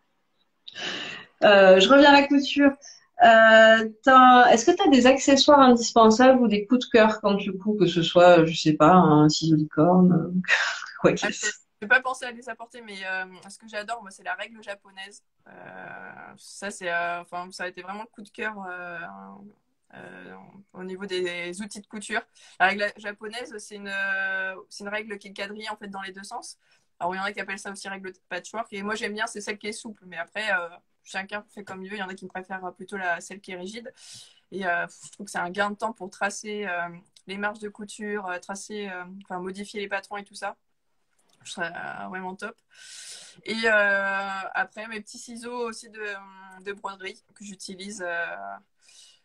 A: Je reviens à la couture. Est-ce que tu as des accessoires indispensables ou des coups de cœur quand tu couds, que ce soit, je sais pas, un ciseau licorne, quoi
B: Ah,
A: que ce soit.
B: j'ai pas pensé à les apporter, mais ce que j'adore, moi, c'est la règle japonaise. Ça, enfin, ça a été vraiment le coup de cœur au niveau des outils de couture. La règle japonaise, c'est une règle qui est quadrillée en fait dans les deux sens. Alors, il y en a qui appellent ça aussi règle patchwork, et moi, j'aime bien, c'est celle qui est souple, mais après, chacun fait comme il veut. Il y en a qui préfèrent plutôt celle qui est rigide. Et je trouve que c'est un gain de temps pour tracer les marges de couture, enfin, modifier les patrons et tout ça. Je serais vraiment top. Et après, mes petits ciseaux aussi de broderie que j'utilise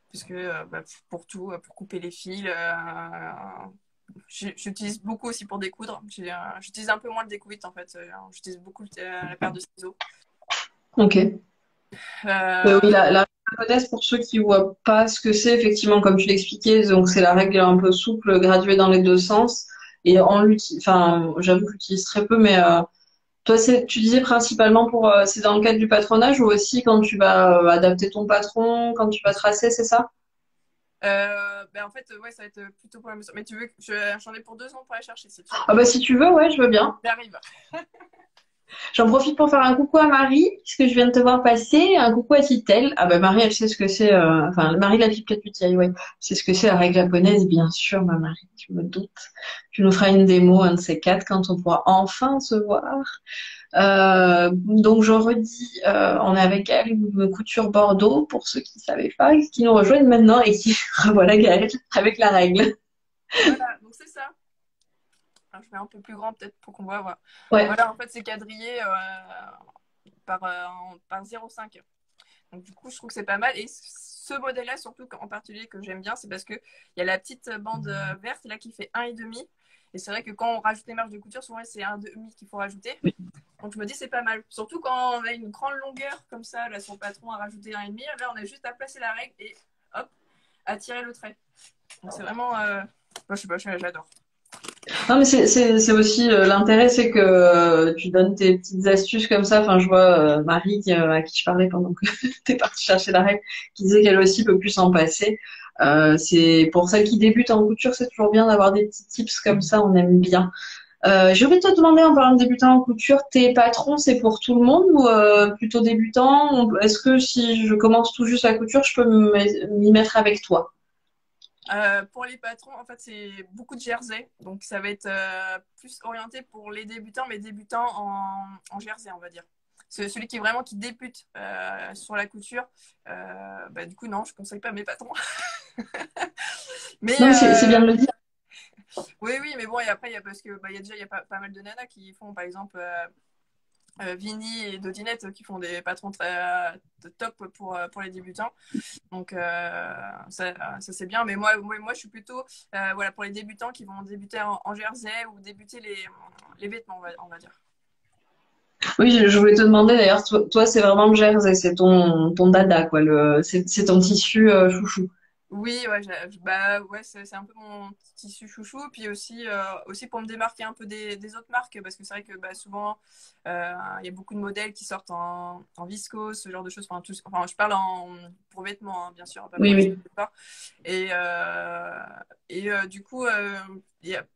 B: puisque bah, pour tout, pour couper les fils. J'utilise beaucoup aussi pour découdre. J'utilise un peu moins le découvite en fait. J'utilise beaucoup la paire de ciseaux.
A: Ok. Oui,
B: Euh,
A: la règle japonaise, pour ceux qui voient pas ce que c'est, effectivement, comme tu l'expliquais, donc c'est la règle un peu souple, graduée dans les deux sens. Et enfin, j'avoue que j'utilise très peu, mais toi, tu disais principalement c'est dans le cadre du patronage ou aussi quand tu vas adapter ton patron, quand tu vas tracer, c'est ça?
B: ben en fait, ouais, ça va être plutôt pour la mesure. Mais tu veux que j'en ai pour 2 ans pour aller chercher si tu veux.
A: Ah bah si tu veux, ouais, je veux bien.
B: J'arrive.
A: J'en profite pour faire un coucou à Marie, puisque je viens de te voir passer, un coucou à Titel. Ah bah Marie, elle sait ce que c'est, enfin Marie la fille peut-être Titiaï, ouais. C'est ce que c'est la règle japonaise, bien sûr, ma Marie, tu me doutes. Tu nous feras une démo, un de ces quatre, quand on pourra enfin se voir. Donc je redis, on est avec elle, une couture Bordeaux, pour ceux qui ne savaient pas, qui nous rejoignent maintenant et qui revoilà Gaëlle avec la règle.
B: Voilà, donc c'est ça. Alors, je mets un peu plus grand peut-être pour qu'on voit. Voilà,
A: Ouais.
B: voilà en fait, c'est quadrillé par 0,5. Donc, du coup, je trouve que c'est pas mal. Et ce modèle-là, surtout en particulier que j'aime bien, c'est parce qu'il y a la petite bande verte là qui fait 1,5. Et c'est vrai que quand on rajoute les marges de couture, souvent c'est 1,5 qu'il faut rajouter. Donc je me dis c'est pas mal. Surtout quand on a une grande longueur comme ça, là son patron a rajouté 1,5. Là on a juste à placer la règle et hop, à tirer le trait. Donc c'est vraiment. Moi, je sais pas, j'adore.
A: Non, mais c'est aussi l'intérêt, c'est que tu donnes tes petites astuces comme ça. Enfin, je vois Marie à qui je parlais pendant que t'es partie chercher la règle, qui disait qu'elle aussi peut plus s'en passer. C'est pour celles qui débutent en couture, c'est toujours bien d'avoir des petits tips comme ça. On aime bien. Je vais te demander en parlant de débutant en couture, tes patrons, c'est pour tout le monde ou plutôt débutant? Est-ce que si je commence tout juste la couture, je peux m'y mettre avec toi?
B: Pour les patrons, en fait, c'est beaucoup de jersey. Donc, ça va être plus orienté pour les débutants, mais débutants en jersey, on va dire. C'est celui qui vraiment qui débute sur la couture. Bah, du coup, non, je ne conseille pas mes patrons. Mais
A: Non, mais c'est bien de le dire.
B: oui, oui, mais bon, et après, parce que bah, il y a pas mal de nanas qui font, par exemple, Vini et Dodinette qui font des patrons très top pour les débutants. Donc ça c'est bien. Mais moi je suis plutôt voilà, pour les débutants qui vont débuter en jersey ou débuter les vêtements, on va dire.
A: Oui, je voulais te demander d'ailleurs, toi, c'est vraiment le jersey, c'est ton dada, quoi. C'est ton tissu chouchou.
B: Oui, ouais, bah ouais, c'est un peu mon tissu chouchou, puis aussi pour me démarquer un peu des autres marques, parce que c'est vrai que bah, souvent il y a beaucoup de modèles qui sortent en viscose, ce genre de choses. Enfin, je parle pour vêtements, hein, bien sûr, pas
A: Oui,
B: pour les
A: oui.
B: accessoires. Et du coup,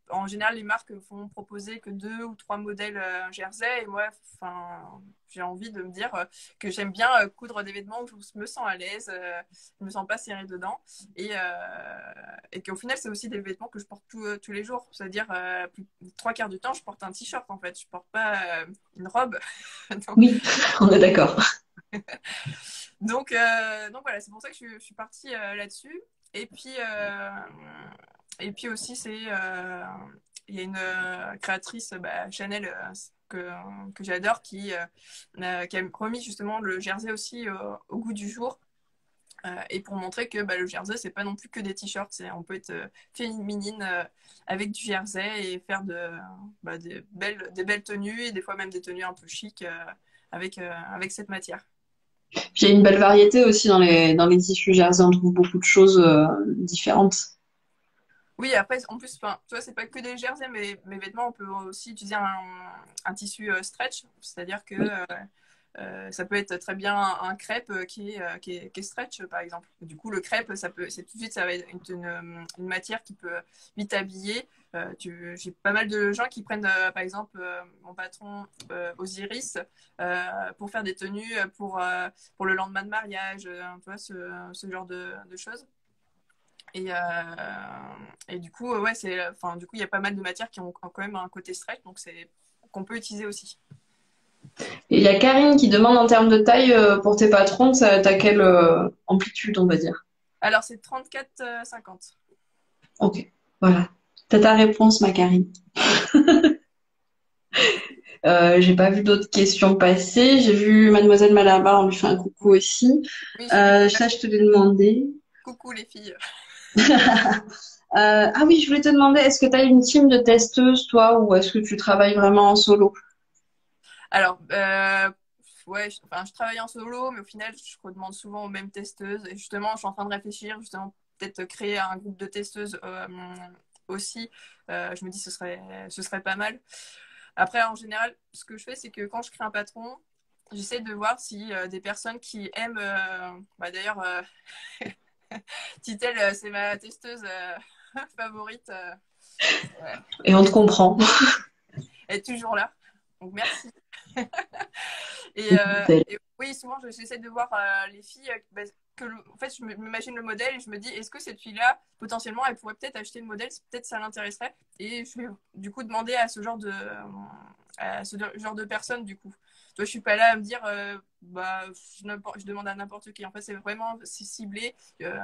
B: en général, les marques font proposer que 2 ou 3 modèles jersey, et moi, enfin, j'ai envie de me dire que j'aime bien coudre des vêtements où je me sens à l'aise, je me sens pas serrée dedans. Et qu'au final, c'est aussi des vêtements que je porte tous les jours. C'est-à-dire, 3 quarts du temps, je porte un t-shirt en fait. Je porte pas une robe. donc,
A: Oui, on est d'accord.
B: donc voilà, c'est pour ça que je suis partie là-dessus. Et puis, euh, et puis aussi, il y a une créatrice, bah, Chanel, que j'adore, qui a remis justement le jersey aussi au goût du jour. Et pour montrer que bah, le jersey, c'est pas non plus que des t-shirts. On peut être féminine avec du jersey et faire bah, des belles tenues et des fois même des tenues un peu chic avec cette matière.
A: Puis il y a une belle variété aussi dans les tissus jersey, on trouve beaucoup de choses différentes.
B: Oui, après, en plus, enfin, tu vois, c'est pas que des jerseys, mais mes vêtements, on peut aussi utiliser un tissu stretch, c'est-à-dire que
A: Oui.
B: Ça peut être très bien un crêpe qui est stretch, par exemple. Du coup, le crêpe, c'est tout de suite, ça va être une matière qui peut vite habiller. J'ai pas mal de gens qui prennent, par exemple, mon patron Osiris pour faire des tenues pour le lendemain de mariage, tu vois, ce genre de choses. Et du coup, ouais, du coup, il y a pas mal de matières qui ont quand même un côté stretch, donc c'est qu'on peut utiliser aussi.
A: Et il y a Karine qui demande en termes de taille pour tes patrons, t'as quelle amplitude, on va dire?
B: Alors, c'est 34,50.
A: Ok, voilà. T'as ta réponse, ma Karine. J'ai pas vu d'autres questions passer. J'ai vu Mademoiselle Malabar, on lui fait un coucou aussi.
B: Oui, j'ai vu.
A: Ça, je te l'ai demandé.
B: Coucou les filles.
A: Ah oui, je voulais te demander, est-ce que tu as une team de testeuses, toi, ou est-ce que tu travailles vraiment en solo?
B: Alors, ouais, enfin, je travaille en solo, mais au final, je redemande souvent aux mêmes testeuses. Et justement, je suis en train de réfléchir, justement, peut-être créer un groupe de testeuses aussi. Je me dis, ce serait pas mal. Après, en général, ce que je fais, c'est que quand je crée un patron, j'essaie de voir si des personnes qui aiment. D'ailleurs, Titel, c'est ma testeuse favorite. Ouais.
A: Et on te comprend.
B: Elle est toujours là. Donc, merci. Et,
A: Nickel.
B: et oui, souvent, j'essaie de voir les filles en fait, je m'imagine le modèle et je me dis, est-ce que cette fille-là, potentiellement, elle pourrait peut-être acheter le modèle, peut-être ça l'intéresserait. Et je vais du coup demander à ce genre de personnes, du coup. Toi, je suis pas là à me dire, je demande à n'importe qui. En fait, c'est ciblé.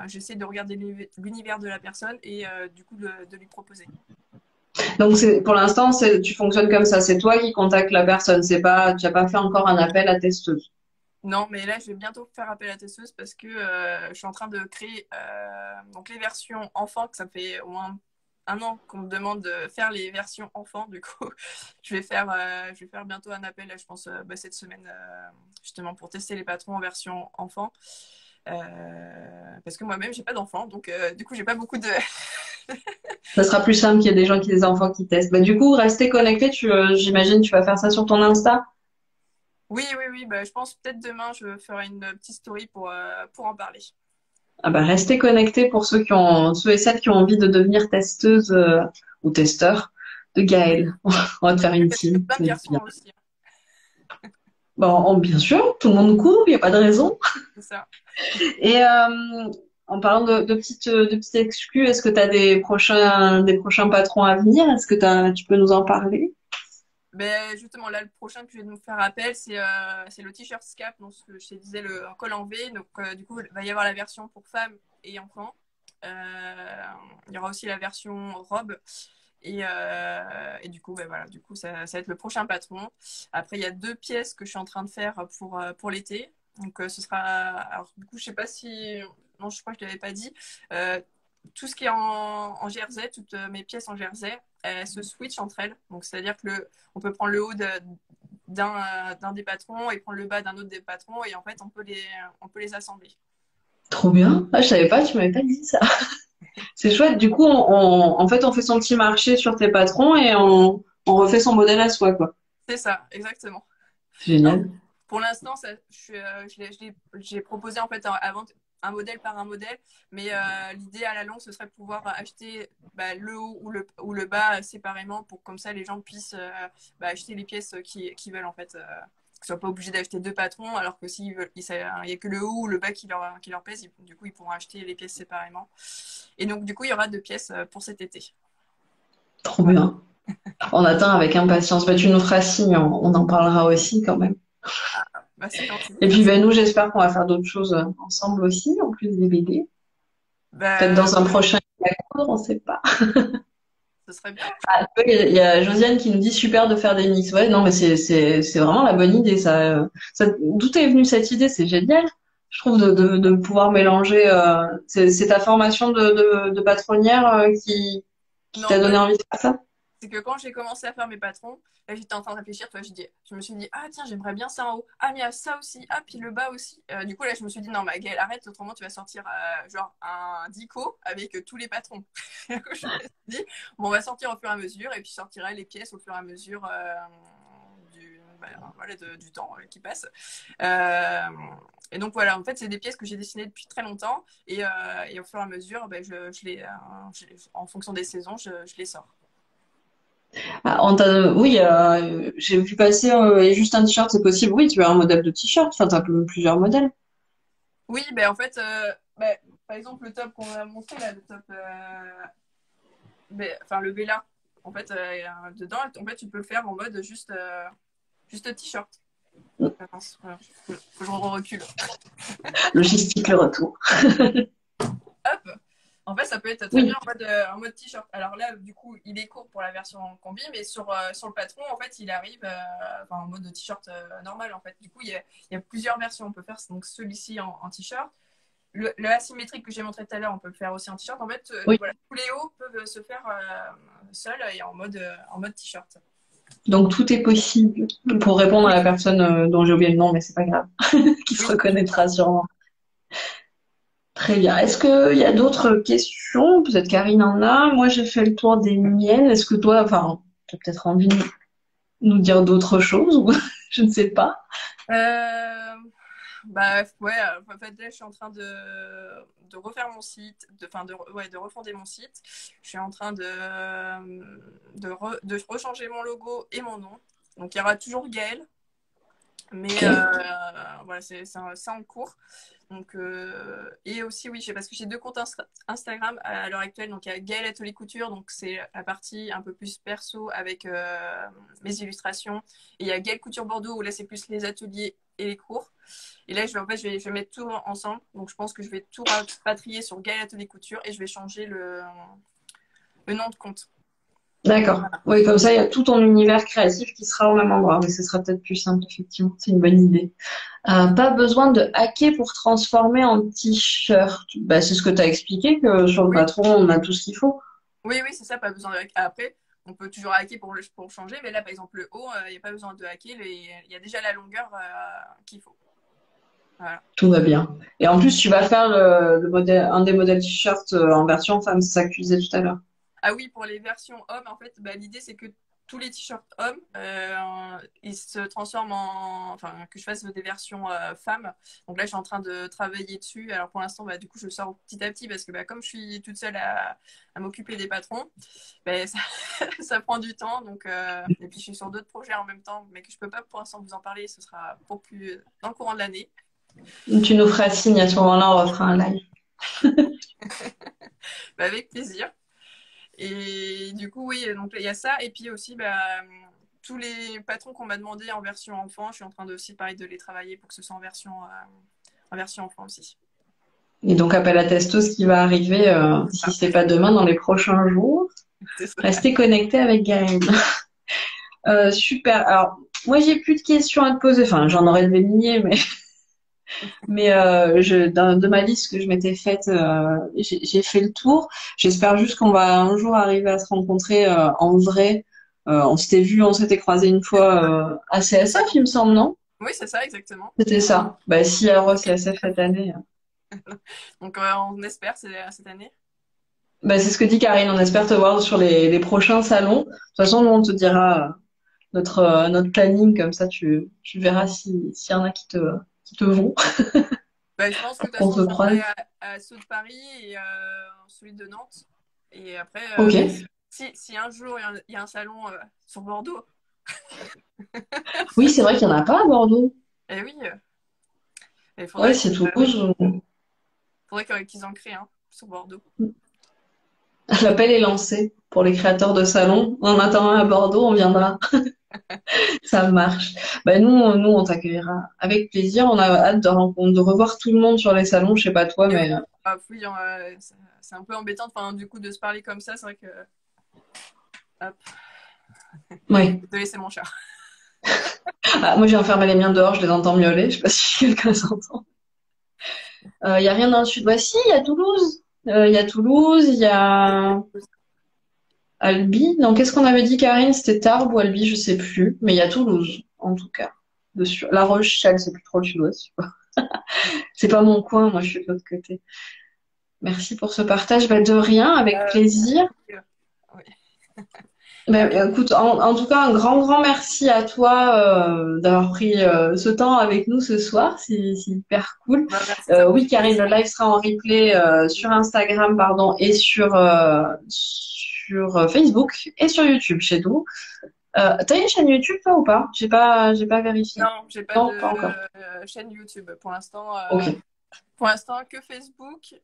B: J'essaie de regarder l'univers de la personne et du coup de lui proposer.
A: Donc, pour l'instant, tu fonctionnes comme ça. C'est toi qui contactes la personne. Tu n'as pas fait encore un appel à testeuse.
B: Non, mais là, je vais bientôt faire appel à testeuse parce que je suis en train de créer donc les versions enfants, que ça fait au moins un an qu'on me demande de faire les versions enfants. Du coup, je vais faire bientôt un appel, là, je pense, cette semaine, justement, pour tester les patrons en version enfant. Parce que moi-même, j'ai pas d'enfants, donc du coup, j'ai pas beaucoup de.
A: Ça sera plus simple qu'il y ait des gens des enfants qui testent. Bah, du coup, restez connectés. J'imagine, tu vas faire ça sur ton Insta.
B: Oui, oui, oui, bah, je pense peut-être demain, je ferai une petite story pour en parler.
A: Ah bah, restez connectés pour ceux et celles qui ont envie de devenir testeuse ou testeur de Gaël. On va te faire une
B: Parce que
A: team.
B: plein
A: Ça
B: de
A: va être
B: garçons
A: bien.
B: aussi, hein,
A: Bon, bien sûr, tout le monde court, il n'y a pas de raison.
B: c'est ça.
A: Et en parlant de petites exclus, est-ce que tu as des prochains patrons à venir? Est-ce que tu peux nous en parler?
B: Ben, justement, là, le prochain que je vais nous faire appel, c'est le t-shirt Scap, donc ce que je te disais, le en col en V. Donc, du coup, il va y avoir la version pour femmes et enfants. Il y aura aussi la version robe. Et du coup, ben, voilà, du coup, ça va être le prochain patron. Après, il y a 2 pièces que je suis en train de faire pour l'été. Donc, ce sera. Alors, du coup, je sais pas si. Non, je crois que je ne l'avais pas dit. Euh, tout ce qui est en jersey, toutes mes pièces en jersey, elles se switchent entre elles. Donc, c'est-à-dire on peut prendre le haut d'un des patrons et prendre le bas d'un autre des patrons et en fait, on peut les assembler.
A: Trop bien. Ah, je savais pas, tu m'avais pas dit ça. C'est chouette. Du coup, en fait, on fait son petit marché sur tes patrons et on refait son modèle à soi, quoi.
B: C'est ça, exactement.
A: C'est
B: Alors,
A: génial.
B: pour l'instant, j'ai proposé en fait avant un modèle par un modèle, mais l'idée à la longue, ce serait de pouvoir acheter le haut ou le bas séparément pour comme ça les gens puissent acheter les pièces qu'ils veulent en fait. Qu'ils soient pas obligés d'acheter 2 patrons, alors que s'ils veulent, il n'y a que le haut ou le bas qui leur plaise, du coup ils pourront acheter les pièces séparément. Et donc du coup il y aura 2 pièces pour cet été.
A: Trop
B: Voilà.
A: bien. On attend avec impatience. Bah, tu nous feras signe, on en parlera aussi quand même.
B: Bah, c'est gentil,
A: Et puis,
B: merci.
A: ben, nous, j'espère qu'on va faire d'autres choses ensemble aussi, en plus des bébés. Peut-être
B: Bah,
A: dans un prochain cours, on sait pas.
B: ce serait bien.
A: Il y a Josiane qui nous dit super de faire des mix. Ouais, non, mais c'est vraiment la bonne idée, ça. D'où est venue cette idée? C'est génial. Je trouve de pouvoir mélanger. C'est ta formation de patronnière qui
B: Non,
A: t'a
B: pas
A: donné envie de faire ça?
B: c'est que quand j'ai commencé à faire mes patrons, là j'étais en train de réfléchir, tu vois, je me suis dit, ah tiens, j'aimerais bien ça en haut. Ah, mais il y a ça aussi. Ah, puis le bas aussi. Du coup, là, je me suis dit, non, Gaëlle, arrête, autrement tu vas sortir genre un dico avec tous les patrons. Du coup, je me suis dit, bon, on va sortir au fur et à mesure, et puis je sortirai les pièces au fur et à mesure voilà, du temps qui passe. Euh, et donc voilà, en fait, c'est des pièces que j'ai dessinées depuis très longtemps et au fur et à mesure, en fonction des saisons, je les sors.
C: Ah, oui, j'ai vu passer et juste un t-shirt, c'est possible. Oui, tu as un modèle de t-shirt. Enfin, tu as plusieurs modèles.
B: Oui, ben en fait, par exemple, le top qu'on a montré là, le top, enfin le Bella, en fait, dedans, en fait, tu peux le faire en mode juste t-shirt. Voilà, faut que je recule.
C: Logistique, le retour.
B: Hop. En fait, ça peut être très
C: Oui.
B: bien en mode t-shirt. Alors là, du coup, il est court pour la version combi, mais sur le patron, en fait, il arrive en mode t-shirt normal. En fait, du coup, il y a plusieurs versions. On peut faire donc celui-ci en t-shirt. Le asymétrique que j'ai montré tout à l'heure, on peut le faire aussi en t-shirt. En fait,
C: Oui.
B: voilà, tous les hauts peuvent se faire seuls et en mode t-shirt.
C: Donc tout est possible. Pour répondre à la personne dont j'ai oublié le nom, mais c'est pas grave, qui se reconnaîtra sûrement. Très bien. Est-ce qu'il y a d'autres questions? Peut-être Karine en a. Moi, j'ai fait le tour des miennes. Est-ce que toi, enfin, tu as peut-être envie de nous dire d'autres choses ou je ne sais pas.
B: Bah ouais, en fait là je suis en train de refaire mon site, de refonder mon site. Je suis en train de rechanger mon logo et mon nom. Donc il y aura toujours Gaëlle, mais
C: Ok.
B: voilà, c'est en cours. Donc, et aussi, oui, parce que j'ai 2 comptes Instagram à l'heure actuelle. Donc, il y a Gaëlle Atelier Couture, donc c'est la partie un peu plus perso avec mes illustrations. Et il y a Gaëlle Couture Bordeaux, où là, c'est plus les ateliers et les cours. Et là, je vais mettre tout ensemble. Donc, je pense que je vais tout rapatrier sur Gaëlle Atelier Couture et je vais changer le nom de compte.
C: D'accord. Oui, comme ça, il y a tout ton univers créatif qui sera au même endroit. Mais ce sera peut-être plus simple, effectivement. C'est une bonne idée. Pas besoin de hacker pour transformer en t-shirt. Bah, c'est ce que tu as expliqué, que sur le
B: Oui,
C: patron, on a tout ce qu'il faut.
B: oui, c'est ça, pas besoin de hacker. Après, on peut toujours hacker pour changer, mais là, par exemple, le haut, il n'y a pas besoin de hacker. Il y a déjà la longueur qu'il faut. Voilà.
C: Tout va bien. Et en plus, tu vas faire le modèle, un des modèles t-shirt en version femme, c'est ça que tu disais tout à l'heure.
B: Ah oui, pour les versions hommes, en fait, l'idée c'est que tous les t-shirts hommes, ils se transforment enfin, que je fasse des versions femmes. Donc là, je suis en train de travailler dessus. Alors pour l'instant, du coup, je sors petit à petit parce que comme je suis toute seule à m'occuper des patrons, ça, ça prend du temps. Donc, et puis je suis sur d'autres projets en même temps, mais que je peux pas pour l'instant vous en parler. Ce sera pour plus dans le courant de l'année.
C: Tu nous feras signe à ce moment-là, on refera un live.
B: Avec plaisir. Et du coup, oui, donc il y a ça. Et puis aussi, tous les patrons qu'on m'a demandé en version enfant, je suis en train de aussi pareil de les travailler pour que ce soit en version enfant aussi.
C: Et donc, appel à Testos qui va arriver, si c'est pas demain, dans les prochains jours. Restez connectés avec Gaëlle. Super. Alors, moi, j'ai plus de questions à te poser. Enfin, j'en aurais des milliers, mais de ma liste que je m'étais faite, j'ai fait le tour. J'espère juste qu'on va un jour arriver à se rencontrer en vrai. On s'était vu, on s'était croisé une fois à CSF, il me semble, non?
B: Oui, c'est ça, exactement.
C: C'était ça. Bah, si y a Rose CSF cette année.
B: Donc, on espère cette année.
C: Bah, c'est ce que dit Karine. On espère te voir sur les prochains salons. De toute façon, nous, on te dira notre planning. Comme ça, tu verras s'il y en a qui te vont.
B: Je pense que de toute
C: Qu'on
B: façon,
C: se
B: je
C: croise.
B: viendrai à ceux de Paris et celui de Nantes. Et après,
C: Ok.
B: si un jour il y a un salon sur Bordeaux,
C: Oui, c'est vrai qu'il n'y en a pas à Bordeaux.
B: eh oui, il
C: Ouais,
B: faudrait
C: c'est Toulouse.
B: qu'ils en créent un sur Bordeaux.
C: L'appel est lancé pour les créateurs de salons. En attendant à Bordeaux, on viendra. Ça marche. Bah, nous, on t'accueillera avec plaisir. On a hâte de revoir tout le monde sur les salons. Je sais pas toi,
B: Et oui,
C: mais
B: oui, c'est un peu embêtant du coup de se parler comme ça. C'est vrai que. Hop.
C: ouais.
B: Désolé, c'est mon chat.
C: Ah, moi, j'ai enfermé les miens dehors. Je les entends miauler. Je sais pas si quelqu'un s'entend. Il y a rien dans le sud-ouest. Si, il y a Toulouse. Il y a Toulouse. Il y a Albi. Non, qu'est-ce qu'on avait dit, Karine? C'était Tarbes ou Albi, je sais plus. Mais il y a Toulouse, en tout cas. Dessus. La Rochelle, c'est plus trop le sud-ouest. Tu vois. C'est pas mon coin. Moi, je suis de l'autre côté. Merci pour ce partage. Bah, de rien, avec plaisir.
B: Oui.
C: Écoute, en tout cas, un grand merci à toi d'avoir pris ce temps avec nous ce soir. C'est hyper cool.
B: Bah, merci, ça me
C: Oui,
B: fait
C: Karine, le
B: plaisir.
C: live sera en replay sur Instagram, pardon, et sur Facebook et sur YouTube chez nous. T'as une chaîne YouTube, toi, ou pas? J'ai pas vérifié.
B: Non, j'ai pas
C: Non,
B: de
C: pas encore.
B: chaîne YouTube pour l'instant.
C: Ok.
B: Pour l'instant, que Facebook,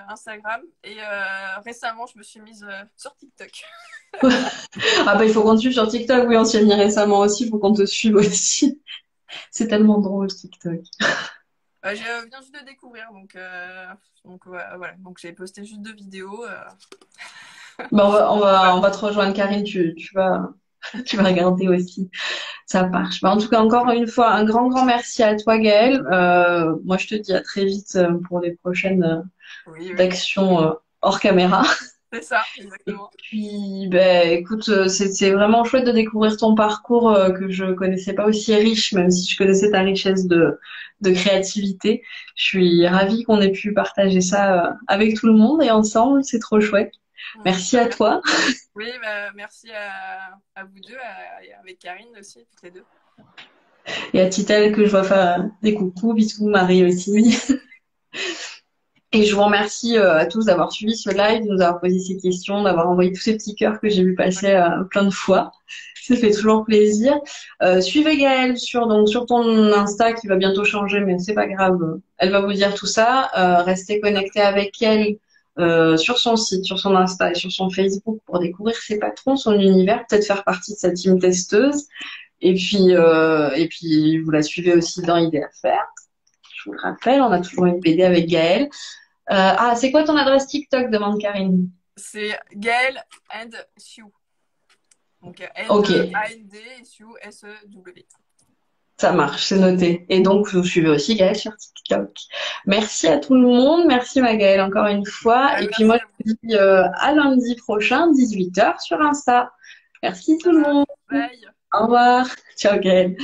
B: Instagram. Et récemment, je me suis mise sur TikTok.
C: Ah bah il faut qu'on te suive sur TikTok. Oui, on s'y est mis récemment aussi. Il faut qu'on te suive aussi. C'est tellement drôle, TikTok.
B: Je viens juste de découvrir, donc voilà. Donc j'ai posté juste 2 vidéos.
C: Bah
B: Voilà.
C: on va te rejoindre, Karine. Tu vas regarder aussi. Ça marche. Bah, en tout cas, encore une fois, un grand merci à toi, Gaëlle. Moi, je te dis à très vite pour les prochaines
B: Oui, oui,
C: actions hors caméra.
B: c'est ça,
C: Et
B: exactement.
C: puis, ben, écoute, c'est vraiment chouette de découvrir ton parcours que je connaissais pas aussi riche, même si je connaissais ta richesse de créativité. Je suis ravie qu'on ait pu partager ça avec tout le monde et ensemble. C'est trop chouette. Merci
B: Bah,
C: à toi.
B: oui, bah, merci à vous deux, et avec Karine aussi, toutes les deux.
C: Et à Titel que je vois faire des coucous, bisous, Marie aussi. Et je vous remercie à tous d'avoir suivi ce live, de nous avoir posé ces questions, d'avoir envoyé tous ces petits cœurs que j'ai vu passer plein de fois. Ça fait toujours plaisir. Suivez Gaëlle sur ton Insta qui va bientôt changer, mais c'est pas grave. Elle va vous dire tout ça. Restez connectés avec elle sur son site, sur son Insta et sur son Facebook pour découvrir ses patrons, son univers, peut-être faire partie de sa team testeuse. Et puis vous la suivez aussi dans Idées à faire. Je vous le rappelle, on a toujours une BD avec Gaëlle. C'est quoi ton adresse TikTok? Demande Karine.
B: C'est Gaëlle and Sue. Donc N
C: Ok,
B: de A-N-D et Sue S-E-W.
C: ça marche, c'est noté. Et donc, vous suivez aussi Gaëlle sur TikTok. Merci à tout le monde. Merci ma Gaëlle encore une fois. Et puis moi,
B: Merci à vous.
C: je vous dis à lundi prochain, 18h sur Insta. Merci tout
B: Ça
C: le
B: marche.
C: monde.
B: Bye.
C: Au revoir. Ciao Gaëlle.